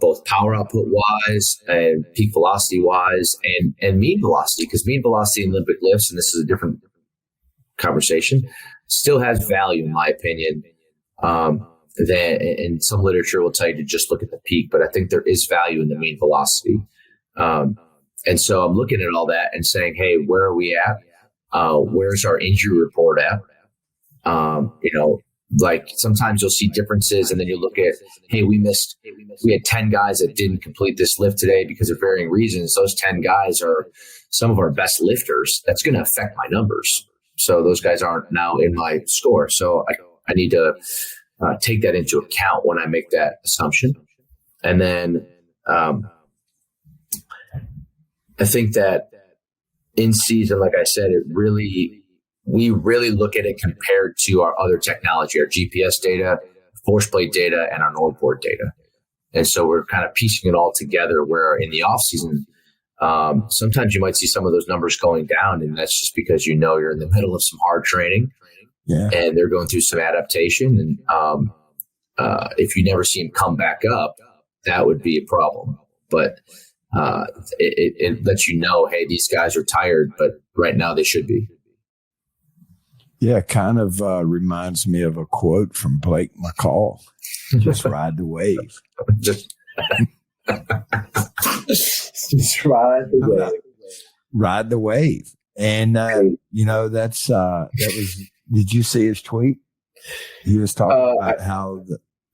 Both power output wise and peak velocity wise and mean velocity, because mean velocity in Olympic lifts, and this is a different conversation, still has value in my opinion. And some literature will tell you to just look at the peak, but I think there is value in the mean velocity. And so I'm looking at all that and saying, hey, where are we at? Where's our injury report at? Like sometimes you'll see differences and then you look at, hey, we had 10 guys that didn't complete this lift today because of varying reasons. Those 10 guys are some of our best lifters. That's going to affect my numbers. So those guys aren't now in my score. So I need to take that into account when I make that assumption. And then I think that in season, like I said, we really look at it compared to our other technology, our GPS data, force plate data, and our Nordboard data. And so we're kind of piecing it all together where in the off season, sometimes you might see some of those numbers going down, and that's just because you're in the middle of some hard training. Yeah. And they're going through some adaptation. And if you never see them come back up, that would be a problem. But it lets you know, hey, these guys are tired, but right now they should be. Yeah, kind of reminds me of a quote from Blake McCall. Just ride the wave. Just ride the wave. Ride the wave. And, that was, did you see his tweet? He was talking about how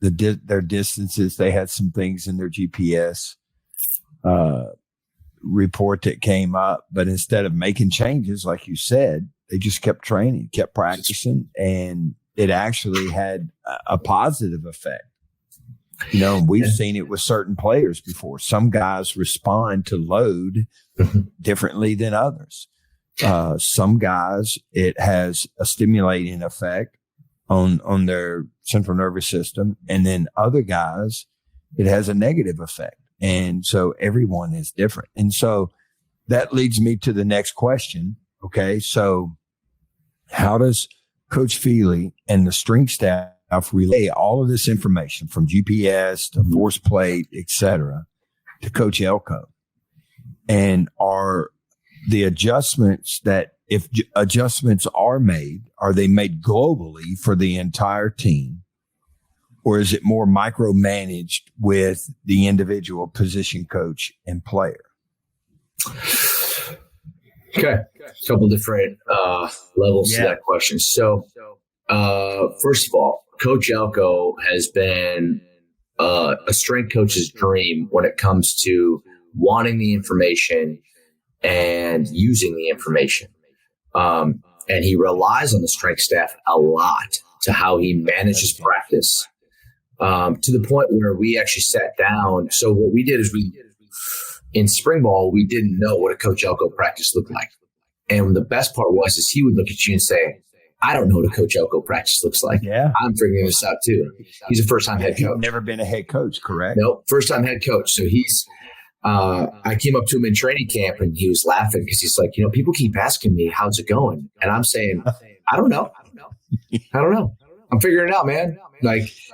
their distances, they had some things in their GPS report that came up, but instead of making changes, like you said, they just kept training, kept practicing, and it actually had a positive effect. We've seen it with certain players before. Some guys respond to load differently than others. Some guys, it has a stimulating effect on their central nervous system. And then other guys, it has a negative effect. And so everyone is different. And so that leads me to the next question. Okay. So how does Coach Feeley and the strength staff relay all of this information from GPS to force plate, et cetera, to Coach Elko? And are the adjustments that, if adjustments are they made globally for the entire team? Or is it more micromanaged with the individual position coach and player? Okay. A couple different levels to that question. So, first of all, Coach Elko has been a strength coach's dream when it comes to wanting the information and using the information. And he relies on the strength staff a lot to how he manages practice, to the point where we actually sat down. So what we did is in spring ball, we didn't know what a Coach Elko practice looked like. And the best part was he would look at you and say, I don't know what a Coach Elko practice looks like. Yeah. I'm figuring this out too. He's a first-time head coach. Never been a head coach, correct? Nope, first-time head coach. So I came up to him in training camp and he was laughing because he's like, people keep asking me, how's it going? And I'm saying, I don't know. I don't know. I'm figuring it out, man.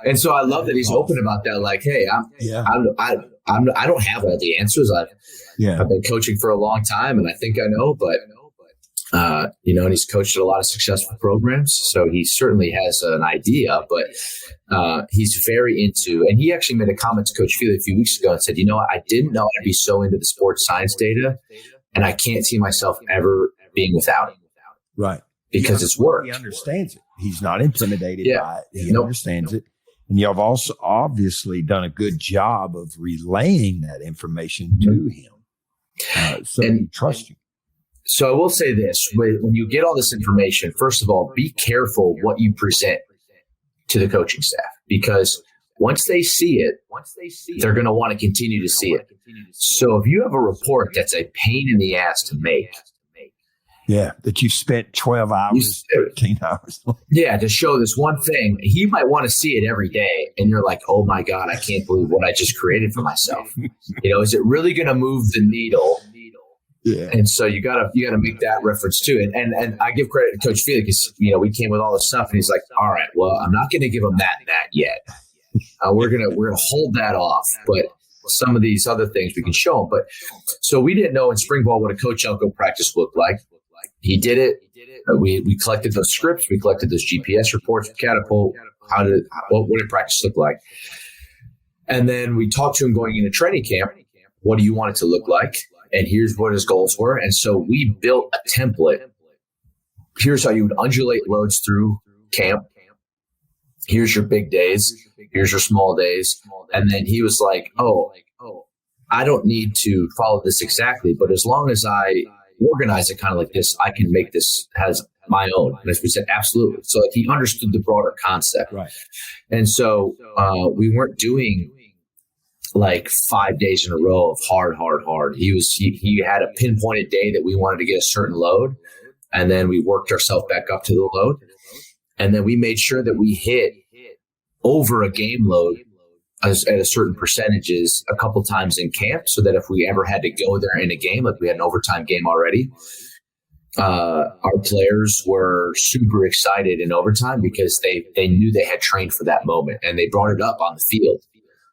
And so I love that he's open about that. Like, hey, I don't have all the answers. I've been coaching for a long time and I think I know, but and he's coached at a lot of successful programs. So he certainly has an idea, but he's very into, and he actually made a comment to Coach Feeley a few weeks ago and said, I didn't know I'd be so into the sports science data and I can't see myself ever being without it. Right. Because it's work. He understands it. He's not intimidated by it. He Nope. understands it. And you've also obviously done a good job of relaying that information to him. So he trusts you. So I will say this, when you get all this information, first of all, be careful what you present to the coaching staff, because once they see it, they're going to want to continue to see it. So if you have a report that's a pain in the ass to make, that you've spent 12 hours, 13 hours. To show this one thing, he might want to see it every day. And you're like, oh my God, I can't believe what I just created for myself. Is it really going to move the needle? Yeah. And so you gotta make that reference too. And I give credit to Coach Feeley because, we came with all this stuff and he's like, all right, well, I'm not going to give him that yet. We're going to hold that off. But some of these other things we can show him. But so we didn't know in spring ball what a Coach Elko practice looked like. He did it. We collected those scripts. We collected those GPS reports with Catapult. What did practice look like? And then we talked to him going into training camp. What do you want it to look like? And here's what his goals were. And so we built a template. Here's how you would undulate loads through camp. Here's your big days. Here's your small days. And then he was like, I don't need to follow this exactly, but as long as I organize it kind of like this, I can make this as my own. And as we said, absolutely. So he understood the broader concept. Right. And so we weren't doing like 5 days in a row of hard. He had a pinpointed day that we wanted to get a certain load. And then we worked ourselves back up to the load. And then we made sure that we hit over a game load at a certain percentages a couple times in camp, so that if we ever had to go there in a game, like we had an overtime game already, our players were super excited in overtime because they knew they had trained for that moment and they brought it up on the field.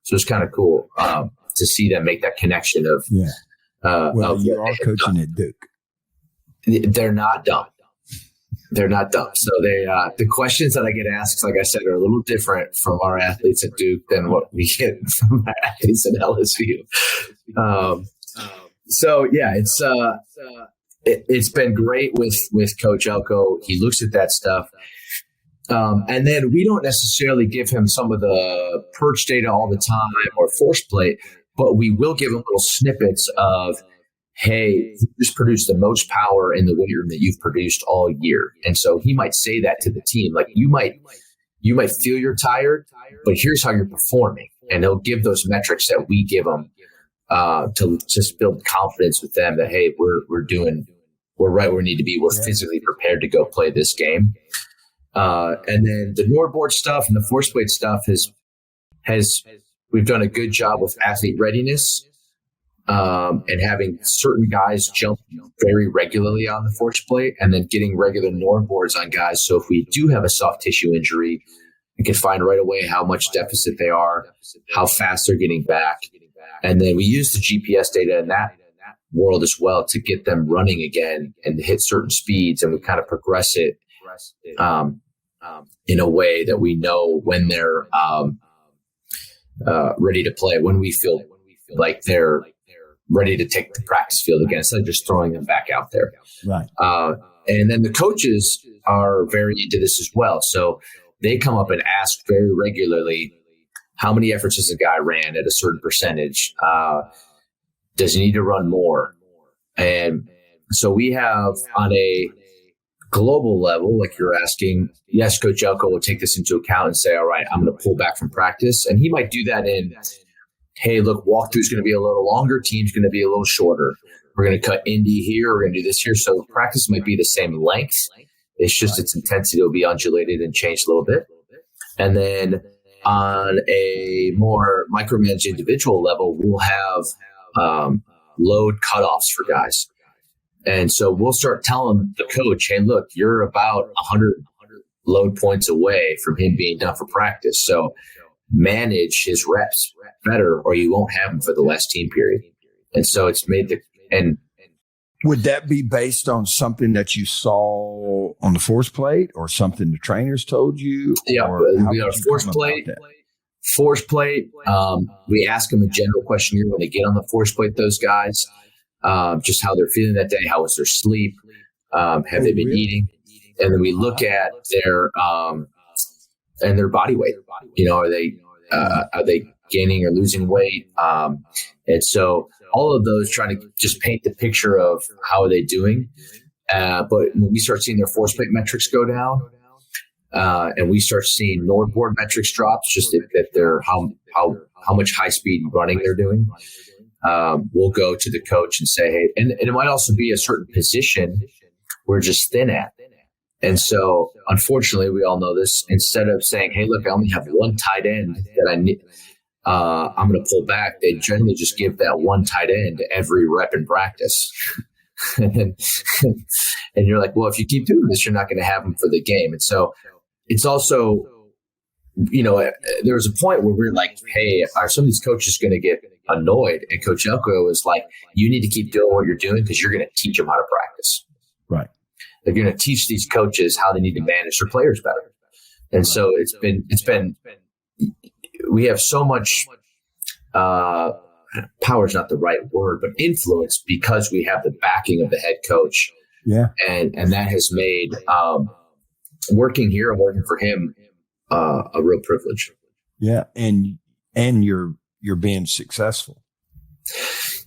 So it's kind of cool to see them make that connection of. Yeah. You are coaching at Duke. They're not dumb. They're not dumb. So the questions that I get asked, like I said, are a little different from our athletes at Duke than what we get from our athletes at LSU. It's been great with Coach Elko. He looks at that stuff. And then we don't necessarily give him some of the perch data all the time or force plate, but we will give him little snippets of, hey, you just produced the most power in the weight room that you've produced all year. And so he might say that to the team. Like, you might feel you're tired, but here's how you're performing. And he'll give those metrics that we give them to just build confidence with them that, hey, we're right where we need to be. We're physically prepared to go play this game. And then the NordBoard stuff and the force plate stuff we've done a good job with athlete readiness, and having certain guys jump very regularly on the force plate, and then getting regular NordBoards on guys. So if we do have a soft tissue injury, we can find right away how much deficit they are, how fast they're getting back. And then we use the GPS data in that world as well to get them running again and hit certain speeds. And we kind of progress it in a way that we know when they're ready to play, when we feel like they're ready to take the practice field again, instead of just throwing them back out there. Right. And then the coaches are very into this as well. So they come up and ask very regularly, how many efforts has a guy ran at a certain percentage? Does he need to run more? And so we have on a global level, like you're asking, yes, Coach Elko will take this into account and say, all right, I'm going to pull back from practice. And he might do that in, hey, look, walkthrough is going to be a little longer. Team's going to be a little shorter. We're going to cut Indy here. We're going to do this here. So practice might be the same length. It's just its intensity will be undulated and changed a little bit. And then on a more micromanaged individual level, we'll have load cutoffs for guys. And so we'll start telling the coach, hey, look, you're about 100 load points away from him being done for practice. So manage his reps better or you won't have him for the last team period. And so it's made and would that be based on something that you saw on the force plate or something the trainers told you? Yeah, we got a force plate. We ask them a general questionnaire when they get on the force plate, those guys, just how they're feeling that day. How was their sleep? Have they been eating? And then we look at their body weight. Are they gaining or losing weight? And so all of those trying to just paint the picture of how are they doing. But when we start seeing their force plate metrics go down, and we start seeing NordBord metrics drops, just that they're how much high speed running they're doing, we'll go to the coach and say, hey, and it might also be a certain position we're just thin at. And so, unfortunately, we all know this. Instead of saying, hey, look, I only have one tight end that I need, I'm going to pull back, they generally just give that one tight end every rep in practice. And you're like, well, if you keep doing this, you're not going to have them for the game. And so it's also, there was a point where we were like, hey, are some of these coaches going to get annoyed? And Coach Elko was like, you need to keep doing what you're doing because you're going to teach them how to practice. Right. They're going to teach these coaches how they need to manage their players better. And so it's been, we have so much, power is not the right word, but influence because we have the backing of the head coach. Yeah. And that has made, working here and working for him, a real privilege. Yeah. And you're being successful.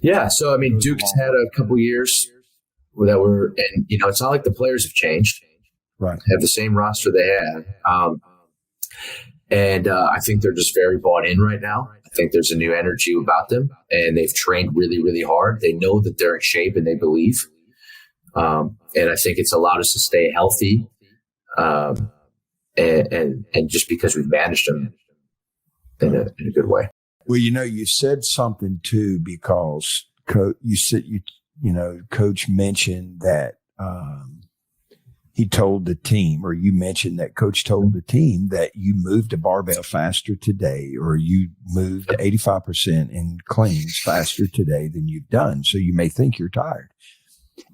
Yeah. So, I mean, Duke's had a couple years that were, and, it's not like the players have changed. Right. Have the same roster they had. And I think they're just very bought in right now. I think there's a new energy about them, and they've trained really, really hard. They know that they're in shape, and they believe. And I think it's allowed us to stay healthy, and just because we've managed them in a good way. Well, you said something too, because Coach mentioned that he told the team, or you mentioned that Coach told the team that you moved a barbell faster today, or you moved 85% in cleans faster today than you've done. So you may think you're tired.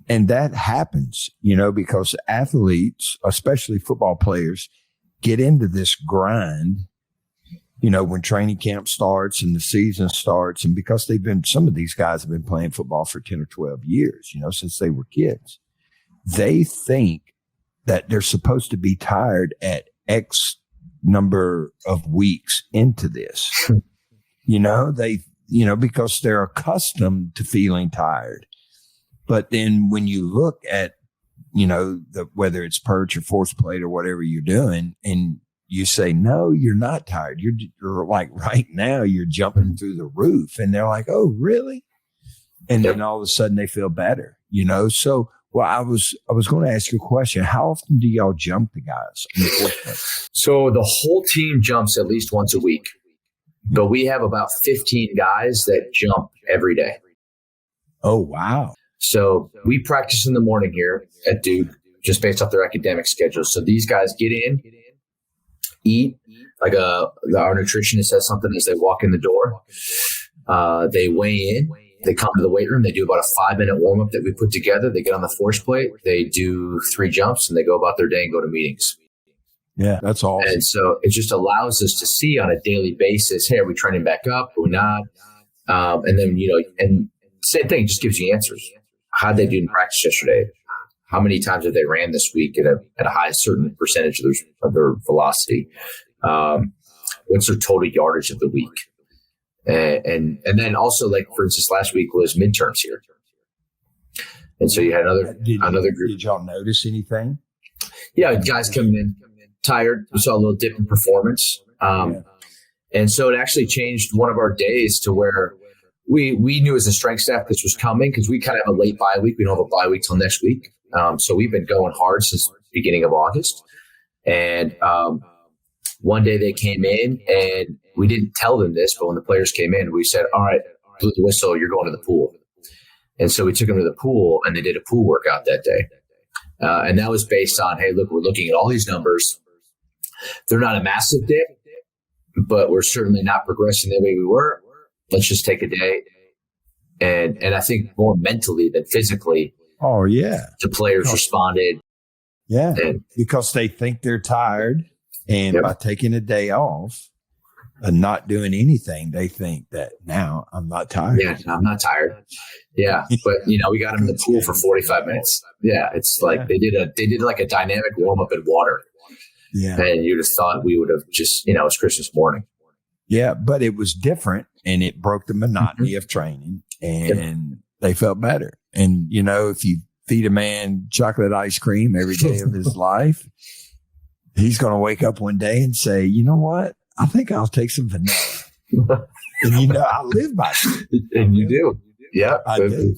And that happens, because athletes, especially football players, get into this grind, when training camp starts and the season starts. And because some of these guys have been playing football for 10 or 12 years, since they were kids, they think that they're supposed to be tired at X number of weeks into this, because they're accustomed to feeling tired. But then when you look at, whether it's perch or force plate or whatever you're doing, and you say, no, you're not tired. You're like right now you're jumping through the roof, and they're like, oh, really? And then all of a sudden they feel better, So, well, I was going to ask you a question. How often do y'all jump the guys on the force plate? So the whole team jumps at least once a week, but we have about 15 guys that jump every day. Oh, wow. So we practice in the morning here at Duke, just based off their academic schedule. So these guys get in, eat, like our nutritionist says something as they walk in the door. They weigh in. They come to the weight room. They do about a 5-minute warm-up that we put together. They get on the force plate. They do 3 jumps, and they go about their day and go to meetings. Yeah, that's awesome. And so it just allows us to see on a daily basis, hey, are we trending back up? Are we not? And then, and same thing, just gives you answers. How'd they do in practice yesterday? How many times have they ran this week at a high certain percentage of their velocity? What's their total yardage of the week? And then also, like, for instance, last week was midterms here. And so you had another group. Did y'all notice anything? Yeah, guys coming in tired. We saw a little dip in performance. And so it actually changed one of our days to where we knew as a strength staff this was coming because we kind of have a late bye week. We don't have a bye week till next week. So we've been going hard since the beginning of August. And one day they came in and we didn't tell them this, but when the players came in, we said, all right, blew the whistle, you're going to the pool. And so we took them to the pool and they did a pool workout that day. And that was based on, hey, look, we're looking at all these numbers. They're not a massive dip, but we're certainly not progressing the way we were. Let's just take a day. And I think more mentally than physically. Oh, yeah. The players responded. Yeah, because they think they're tired. And by taking a day off and not doing anything, they think that now I'm not tired. Yeah, I'm not tired. Yeah, but we got them in the pool for 45 minutes. Yeah, it's like they did like a dynamic warm up in water. Yeah, and you'd have thought we would have just it's Christmas morning. Yeah, but it was different, and it broke the monotony of training, and they felt better. And if you feed a man chocolate ice cream every day of his life, he's going to wake up one day and say, you know what? I think I'll take some vanilla. And I live by it. And you do. Yeah. I do.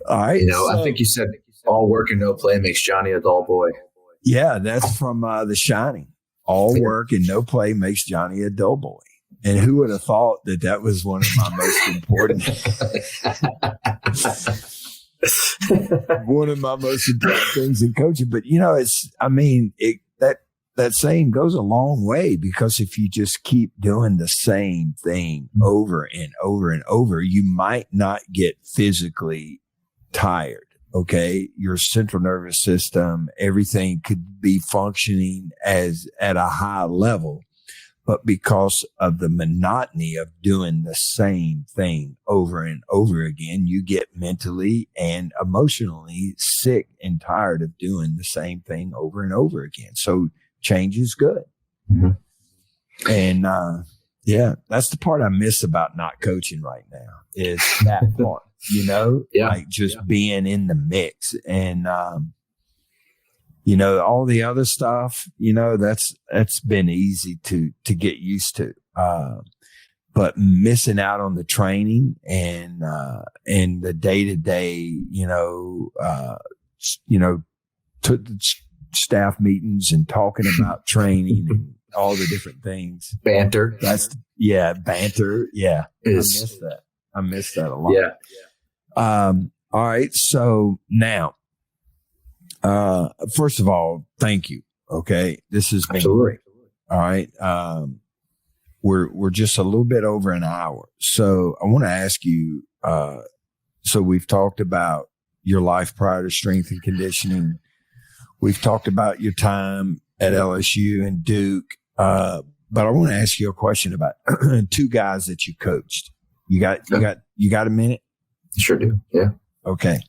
All right. I think you said all work and no play makes Johnny a dull boy. Yeah, that's from The Shining. All work and no play makes Johnny a dull boy. And who would have thought that was one of my most important one of my most important things in coaching. But that saying goes a long way, because if you just keep doing the same thing over and over and over, you might not get physically tired. Okay. Your central nervous system, everything could be functioning at a high level. But because of the monotony of doing the same thing over and over again, you get mentally and emotionally sick and tired of doing the same thing over and over again. So change is good. Mm-hmm. And, that's the part I miss about not coaching right now is that part, like just being in the mix and, all the other stuff, that's been easy to get used to. But missing out on the training and the day-to-day, staff meetings and talking about training and all the different things. Banter. Banter. Yeah. I miss that a lot. Yeah. All right. So now, first of all, thank you. Okay. This has been great. All right. We're just a little bit over an hour. So I want to ask you, so we've talked about your life prior to strength and conditioning. We've talked about your time at LSU and Duke. But I want to ask you a question about two guys that you coached. You got a minute? Sure do. Yeah. Okay.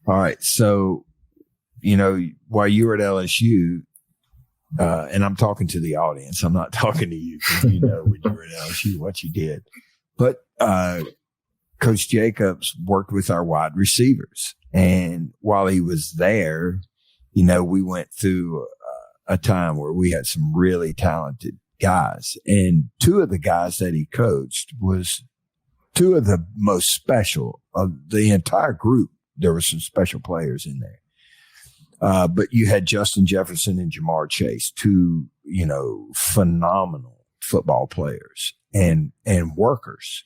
All right. So, while you were at LSU, and I'm talking to the audience, I'm not talking to you because when you were at LSU, what you did. But Coach Jacobs worked with our wide receivers. And while he was there, we went through a time where we had some really talented guys. And two of the guys that he coached was two of the most special of the entire group. There were some special players in there. But you had Justin Jefferson and Jamar Chase, two, phenomenal football players and workers.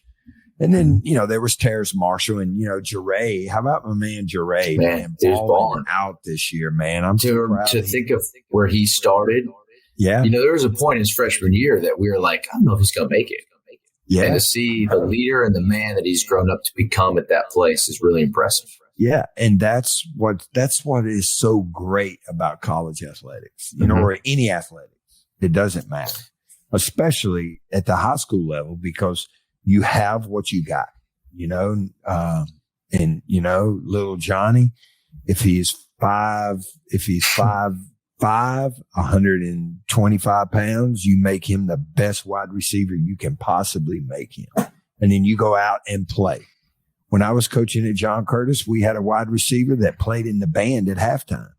And then, there was Terrace Marshall and, Jure. How about my man Jure? Man, balling out this year, man. I'm so proud to think of where he started. Yeah. There was a point in his freshman year that we were like, I don't know if he's going to make it. Yeah. And to see the leader and the man that he's grown up to become at that place is really impressive. Yeah. And that's what is so great about college athletics, or any athletics. It doesn't matter, especially at the high school level, because you have what you got, little Johnny, if he's 5'5", 125 pounds, you make him the best wide receiver you can possibly make him. And then you go out and play. when I was coaching at John Curtis, we had a wide receiver that played in the band at halftime.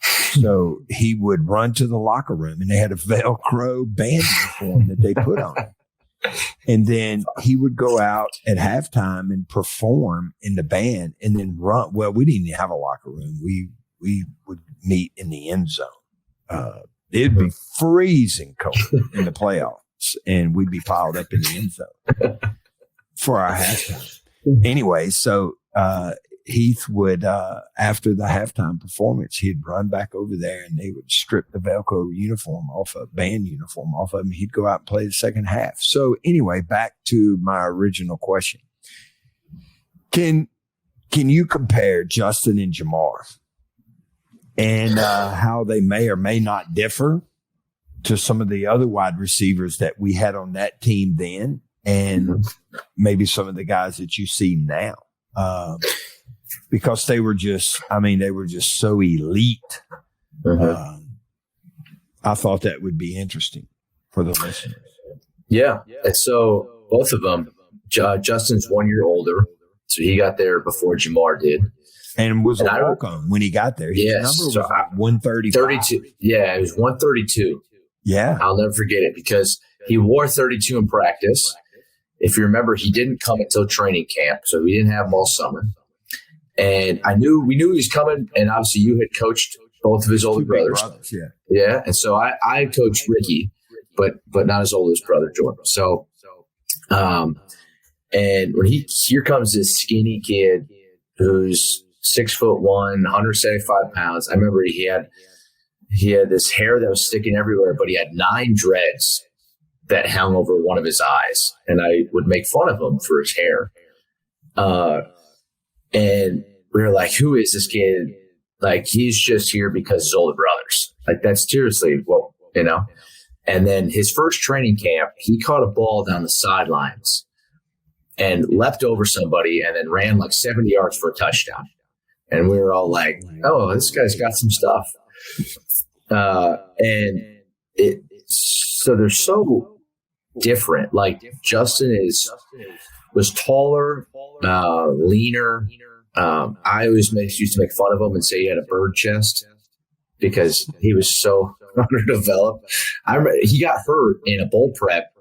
So he would run to the locker room, and they had a Velcro band uniform that they put on him. And then he would go out at halftime and perform in the band and then run. Well, we didn't even have a locker room. We would meet in the end zone. It'd be freezing cold in the playoffs, and we'd be piled up in the end zone for our halftime. Anyway, so Heath would, after the halftime performance, he'd run back over there and they would strip the Velcro band uniform off of him. He'd go out and play the second half. So anyway, back to my original question. Can you compare Justin and Jamar and how they may or may not differ to some of the other wide receivers that we had on that team then, and maybe some of the guys that you see now? Because they were just so elite. I thought that would be interesting for the listeners. Yeah. And so both of them, Justin's 1 year older. So he got there before Jamar did. And was a walk-on when he got there. His number was 135. 32. Yeah, it was 132. Yeah. I'll never forget it because he wore 32 in practice. If you remember, he didn't come until training camp, so we didn't have him all summer. And we knew he was coming, and obviously you had coached both of his older brothers. Yeah. And so I coached Ricky, but not his oldest brother, Jordan. So, and when here comes this skinny kid who's 6'1", 175 pounds. I remember he had this hair that was sticking everywhere, but he had 9 dreads that hung over one of his eyes, and I would make fun of him for his hair. And we were like, who is this kid? Like, he's just here because his older brothers. Like, that's seriously what, you know? And then his first training camp, he caught a ball down the sidelines and leapt over somebody and then ran like 70 yards for a touchdown. And we were all like, oh, this guy's got some stuff. So they're so different. Like, Justin was taller, leaner. I always used to make fun of him and say he had a bird chest because he was so underdeveloped. I remember he got hurt in a bowl prep,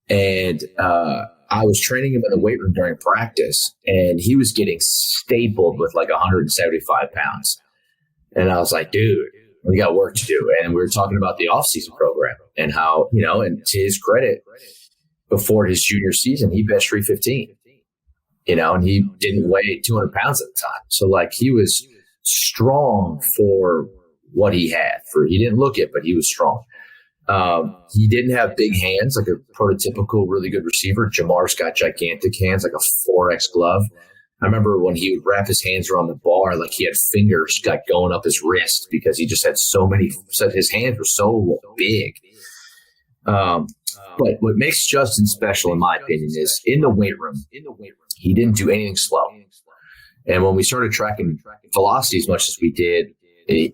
and I was training him in the weight room during practice, and he was getting stapled with like 175 pounds. And I was like, dude, we got work to do. And we were talking about the off-season program and how, you know, and to his credit, before his junior season, he benched 315. You know, and he didn't weigh 200 pounds at the time. So, like, he was strong for what he had. He didn't look it, but he was strong. He didn't have big hands, like a prototypical really good receiver. Jamar's got gigantic hands, like a 4X glove. I remember when he would wrap his hands around the bar, like he had fingers got going up his wrist because he just had his hands were so big. But what makes Justin special, in my opinion, is in the weight room, he didn't do anything slow. And when we started tracking velocity as much as we did,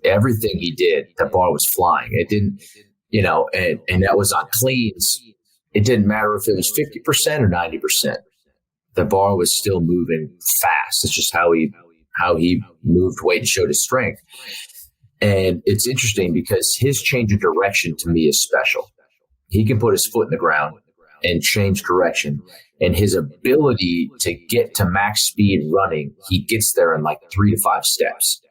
everything he did, that bar was flying. It didn't, you know, and that was on cleans. It didn't matter if it was 50% or 90%. The bar was still moving fast. It's just how he moved weight and showed his strength. And it's interesting because his change of direction to me is special. He can put his foot in the ground and change direction. And his ability to get to max speed running, he gets there in like 3 to 5 steps.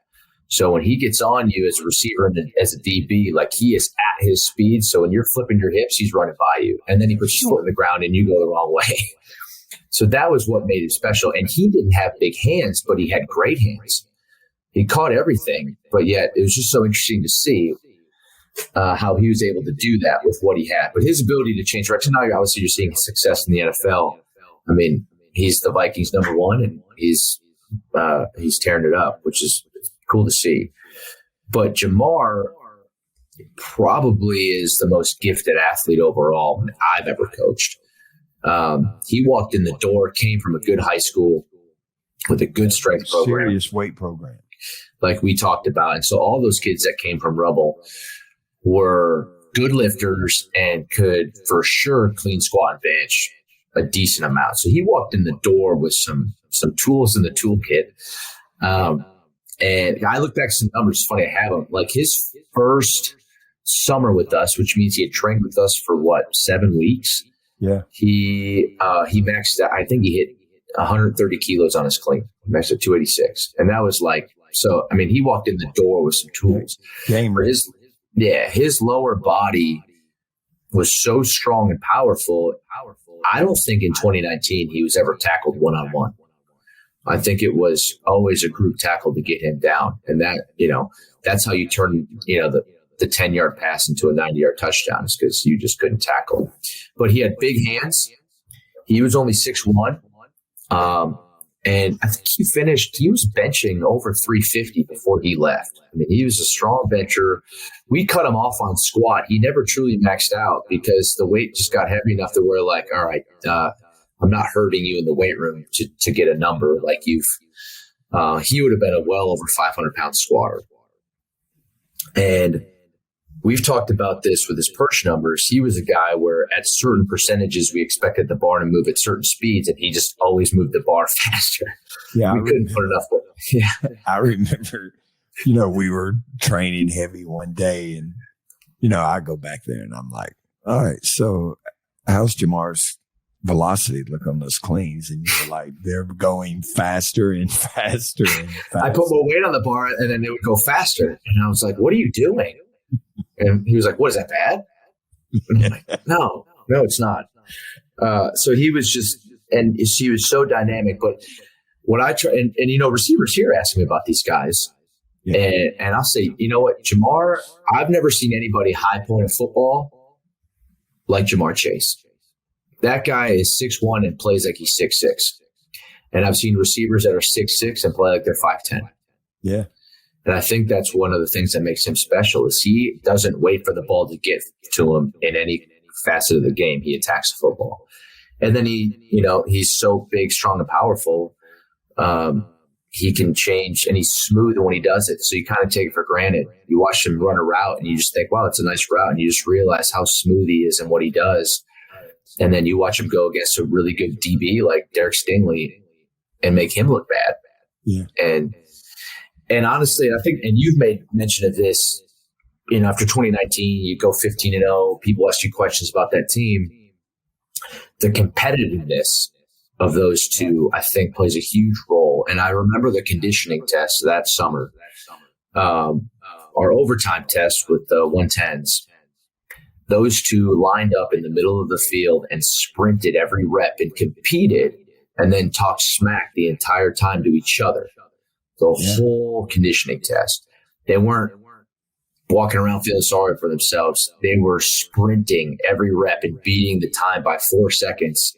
So when he gets on you as a receiver and as a DB, like he is at his speed. So when you're flipping your hips, he's running by you. And then he puts his foot in the ground and you go the wrong way. So that was what made him special. And he didn't have big hands, but he had great hands. He caught everything. But yet it was just so interesting to see how he was able to do that with what he had. But his ability to change direction, now obviously you're seeing success in the NFL. I mean, he's the Vikings #1 and he's tearing it up, which is cool to see. But Jamar probably is the most gifted athlete overall I've ever coached. He walked in the door, came from a good high school with a good strength program. Serious weight program. Like we talked about. And so all those kids that came from Rebel were good lifters and could for sure clean, squat, and bench a decent amount. So he walked in the door with some tools in the toolkit. And I look back at some numbers. It's funny, I have them. Like his first summer with us, which means he had trained with us for 7 weeks. Yeah. He maxed out. I think he hit 130 kilos on his clean. He maxed at 286. And that was he walked in the door with some tools. His lower body was so strong and powerful. I don't think in 2019 he was ever tackled one-on-one. I think it was always a group tackle to get him down. And that's how you turn, the 10-yard pass into a 90-yard touchdown, is because you just couldn't tackle him. But he had big hands. He was only 6'1". And I think he was benching over 350 before he left. I mean, he was a strong bencher. We cut him off on squat. He never truly maxed out because the weight just got heavy enough that we're like, all right, I'm not hurting you in the weight room to get a number like he would have been a well over 500-pound squatter. And we've talked about this with his perch numbers. He was a guy where at certain percentages we expected the bar to move at certain speeds, and he just always moved the bar faster. Yeah, we couldn't put enough. Yeah, I remember. We were training heavy one day, and I go back there and I'm like, all right, so how's Jamar's velocity look on those cleans? And you're like, they're going faster and faster and faster. I put more weight on the bar, and then it would go faster. And I was like, what are you doing? And he was like, what, is that bad? And I'm like, no, it's not. So he was he was so dynamic. But what I try, and receivers here ask me about these guys. Yeah. And I'll say, you know what, Jamar, I've never seen anybody high point of football like Jamar Chase. That guy is 6'1" and plays like he's 6'6". And I've seen receivers that are 6'6" and play like they're 5'10". Yeah. And I think that's one of the things that makes him special is he doesn't wait for the ball to get to him in any facet of the game. He attacks the football. And then he's so big, strong, and powerful. He can change, and he's smooth when he does it. So you kind of take it for granted. You watch him run a route and you just think, wow, it's a nice route. And you just realize how smooth he is and what he does. And then you watch him go against a really good DB like Derek Stingley and make him look bad. Yeah. And honestly, I think, and you've made mention of this, after 2019, you go 15-0, people ask you questions about that team. The competitiveness of those two, I think, plays a huge role. And I remember the conditioning test that summer, our overtime test with the 110s. Those two lined up in the middle of the field and sprinted every rep and competed and then talked smack the entire time to each other. The whole conditioning test. They weren't walking around feeling sorry for themselves. They were sprinting every rep and beating the time by 4 seconds,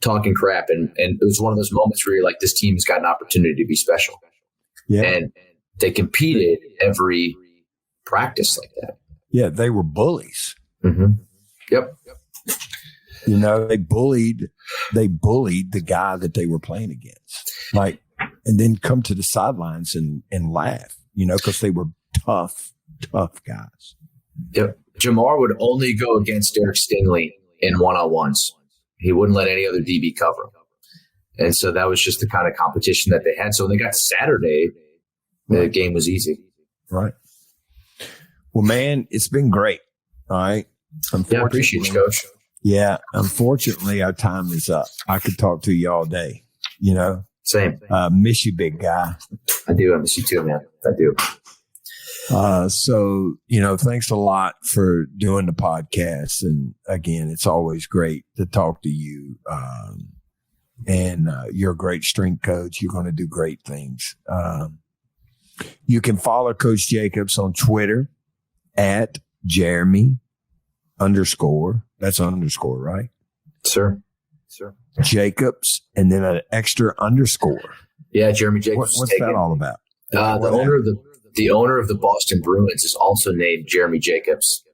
talking crap. And it was one of those moments where you're like, this team has got an opportunity to be special. Yeah. And they competed every practice like that. Yeah, they were bullies. Mm-hmm. Yep. They bullied the guy that they were playing against. And then come to the sidelines and laugh, because they were tough guys. Yep. Jamar would only go against Derek Stingley in one-on-ones. He wouldn't let any other DB cover him. And so that was just the kind of competition that they had. So when they got to Saturday, the game was easy. Right. Well, man, it's been great. All right. Yeah, I appreciate you, Coach. Yeah. Unfortunately, our time is up. I could talk to you all day, Same. Miss you, big guy. I do. I miss you too, man. I do. So, thanks a lot for doing the podcast. And again, it's always great to talk to you. And you're a great strength coach. You're going to do great things. You can follow Coach Jacobs on Twitter at Jeremy _. That's underscore, right? Sir. Jacobs, and then an extra underscore. Yeah, Jeremy Jacobs. What's that all about? The owner of the Boston Bruins is also named Jeremy Jacobs.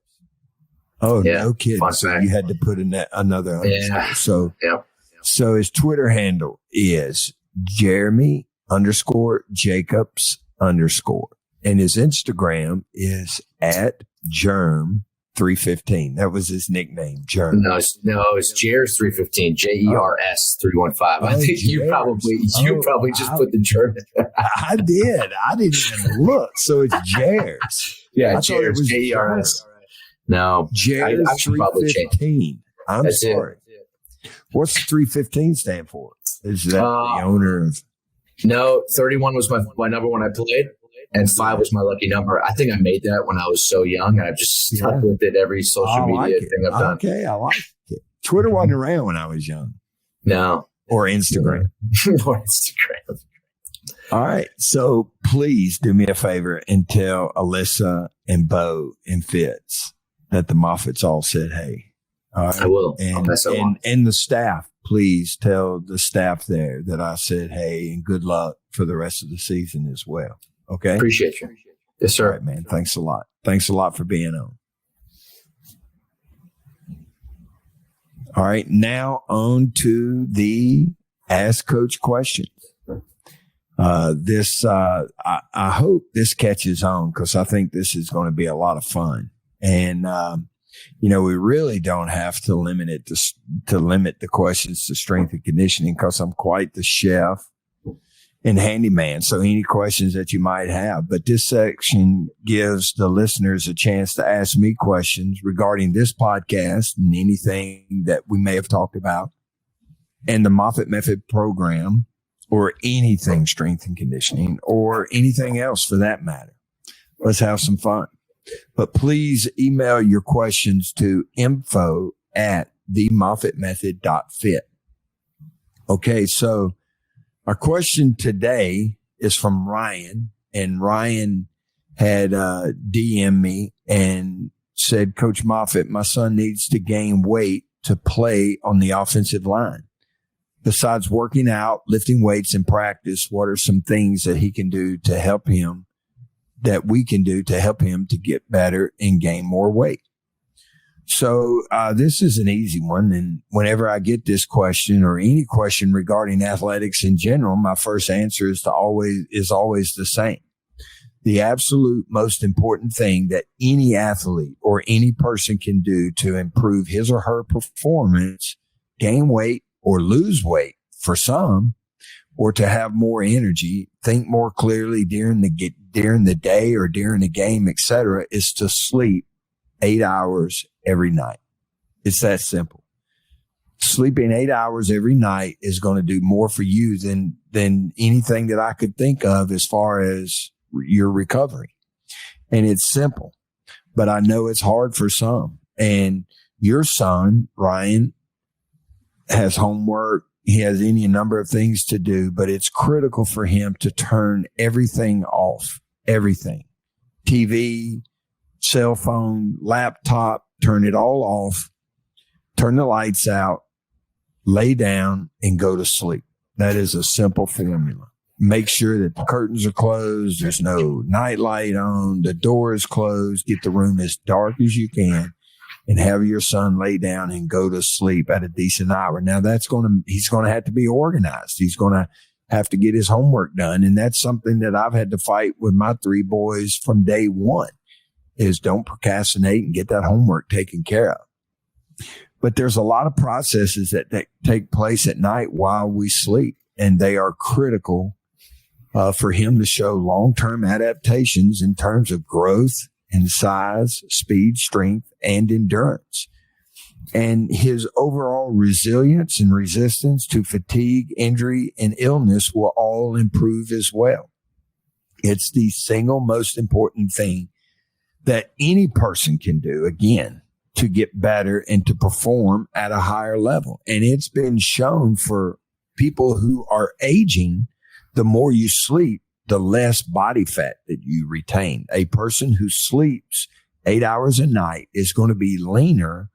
Oh, yeah, no kidding. So you had to put in another underscore. Yeah. So his Twitter handle is Jeremy _Jacobs _. And his Instagram is at Germ 315. That was his nickname, Jer. No, it's Jer's 315, JERS 315. I think you probably just put the Jer. I did. I didn't even look. So it's Jer's. Yeah, Jer's, JERS. No, Jer's I should probably change. 315. I'm That's sorry. What's the 315 stand for? Is that the owner of? No, 31 was my number when I played, and 5 was my lucky number. I think I made that when I was so young, and I've just stuck with it every social media thing I've done. Okay, I like it. Twitter wasn't around when I was young. No. Or Instagram. Or Instagram. All right. So please do me a favor and tell Alyssa and Bo and Fitz that the Moffitts all said hey. All right. I will. And the staff, please tell the staff there that I said hey and good luck for the rest of the season as well. Okay. Appreciate you. Yes, sir. All right, man. Thanks a lot. Thanks a lot for being on. All right. Now on to the Ask Coach questions. I hope this catches on because I think this is going to be a lot of fun. And, we really don't have to limit it to limit the questions to strength and conditioning because I'm quite the chef and handyman. So any questions that you might have, but this section gives the listeners a chance to ask me questions regarding this podcast and anything that we may have talked about and the Moffitt Method program or anything strength and conditioning or anything else for that matter. Let's have some fun. But please email your questions to info@themoffittmethod.fit. Okay, so our question today is from Ryan, and Ryan had DM'd me and said, Coach Moffitt, my son needs to gain weight to play on the offensive line. Besides working out, lifting weights in practice, what are some things that he can do to help him, that we can do to help him to get better and gain more weight? So this is an easy one. And whenever I get this question or any question regarding athletics in general, my first answer is always the same. The absolute most important thing that any athlete or any person can do to improve his or her performance, gain weight or lose weight for some, or to have more energy, think more clearly during the day or during the game, etc., is to sleep 8 hours every night. It's that simple. Sleeping 8 hours every night is going to do more for you than anything that I could think of as far as your recovery. And it's simple, but I know it's hard for some. And your son, Ryan, has homework. He has any number of things to do, but it's critical for him to turn everything off. Everything. TV, cell phone, laptop, turn it all off, turn the lights out, lay down, and go to sleep. That is a simple formula. Make sure that the curtains are closed. There's no night light on. The door is closed. Get the room as dark as you can and have your son lay down and go to sleep at a decent hour. Now he's going to have to be organized. He's going to have to get his homework done. And that's something that I've had to fight with my 3 boys from day one, is don't procrastinate and get that homework taken care of. But there's a lot of processes that take place at night while we sleep, and they are critical for him to show long-term adaptations in terms of growth and size, speed, strength, and endurance. And his overall resilience and resistance to fatigue, injury, and illness will all improve as well. It's the single most important thing that any person can do, again, to get better and to perform at a higher level. And it's been shown for people who are aging, the more you sleep, the less body fat that you retain. A person who sleeps 8 hours a night is going to be leaner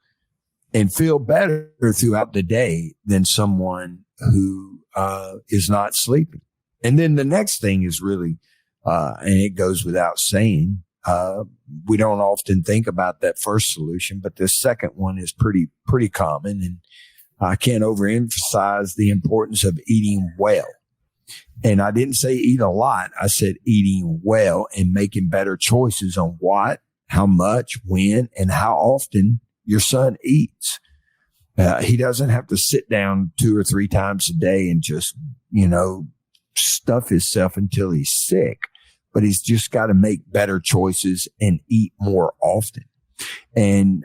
and feel better throughout the day than someone who is not sleeping. And then the next thing is really, and it goes without saying, we don't often think about that first solution, but the second one is pretty common. And I can't overemphasize the importance of eating well. And I didn't say eat a lot. I said eating well and making better choices on what, how much, when, and how often your son eats. He doesn't have to sit down 2 or 3 times a day and just, stuff himself until he's sick, but he's just got to make better choices and eat more often. And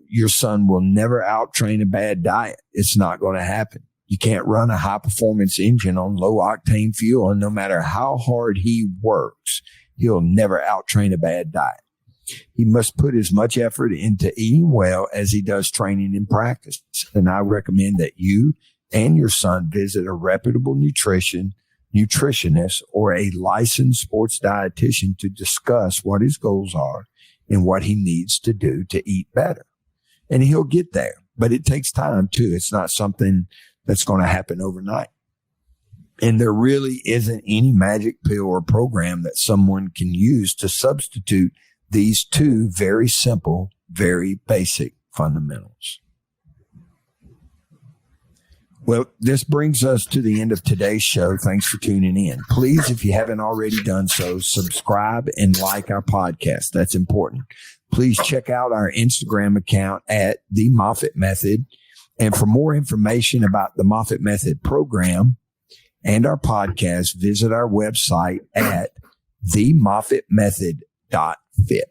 your son will never out-train a bad diet. It's not going to happen. You can't run a high-performance engine on low-octane fuel, and no matter how hard he works, he'll never out-train a bad diet. He must put as much effort into eating well as he does training and practice. And I recommend that you and your son visit a reputable nutritionist or a licensed sports dietitian to discuss what his goals are and what he needs to do to eat better. And he'll get there, but it takes time too. It's not something that's going to happen overnight. And there really isn't any magic pill or program that someone can use to substitute these 2 very simple, very basic fundamentals. Well, this brings us to the end of today's show. Thanks for tuning in. Please, if you haven't already done so, subscribe and like our podcast. That's important. Please check out our Instagram account at The Moffitt Method. And for more information about the Moffitt Method program and our podcast, visit our website at themoffittmethod.fit.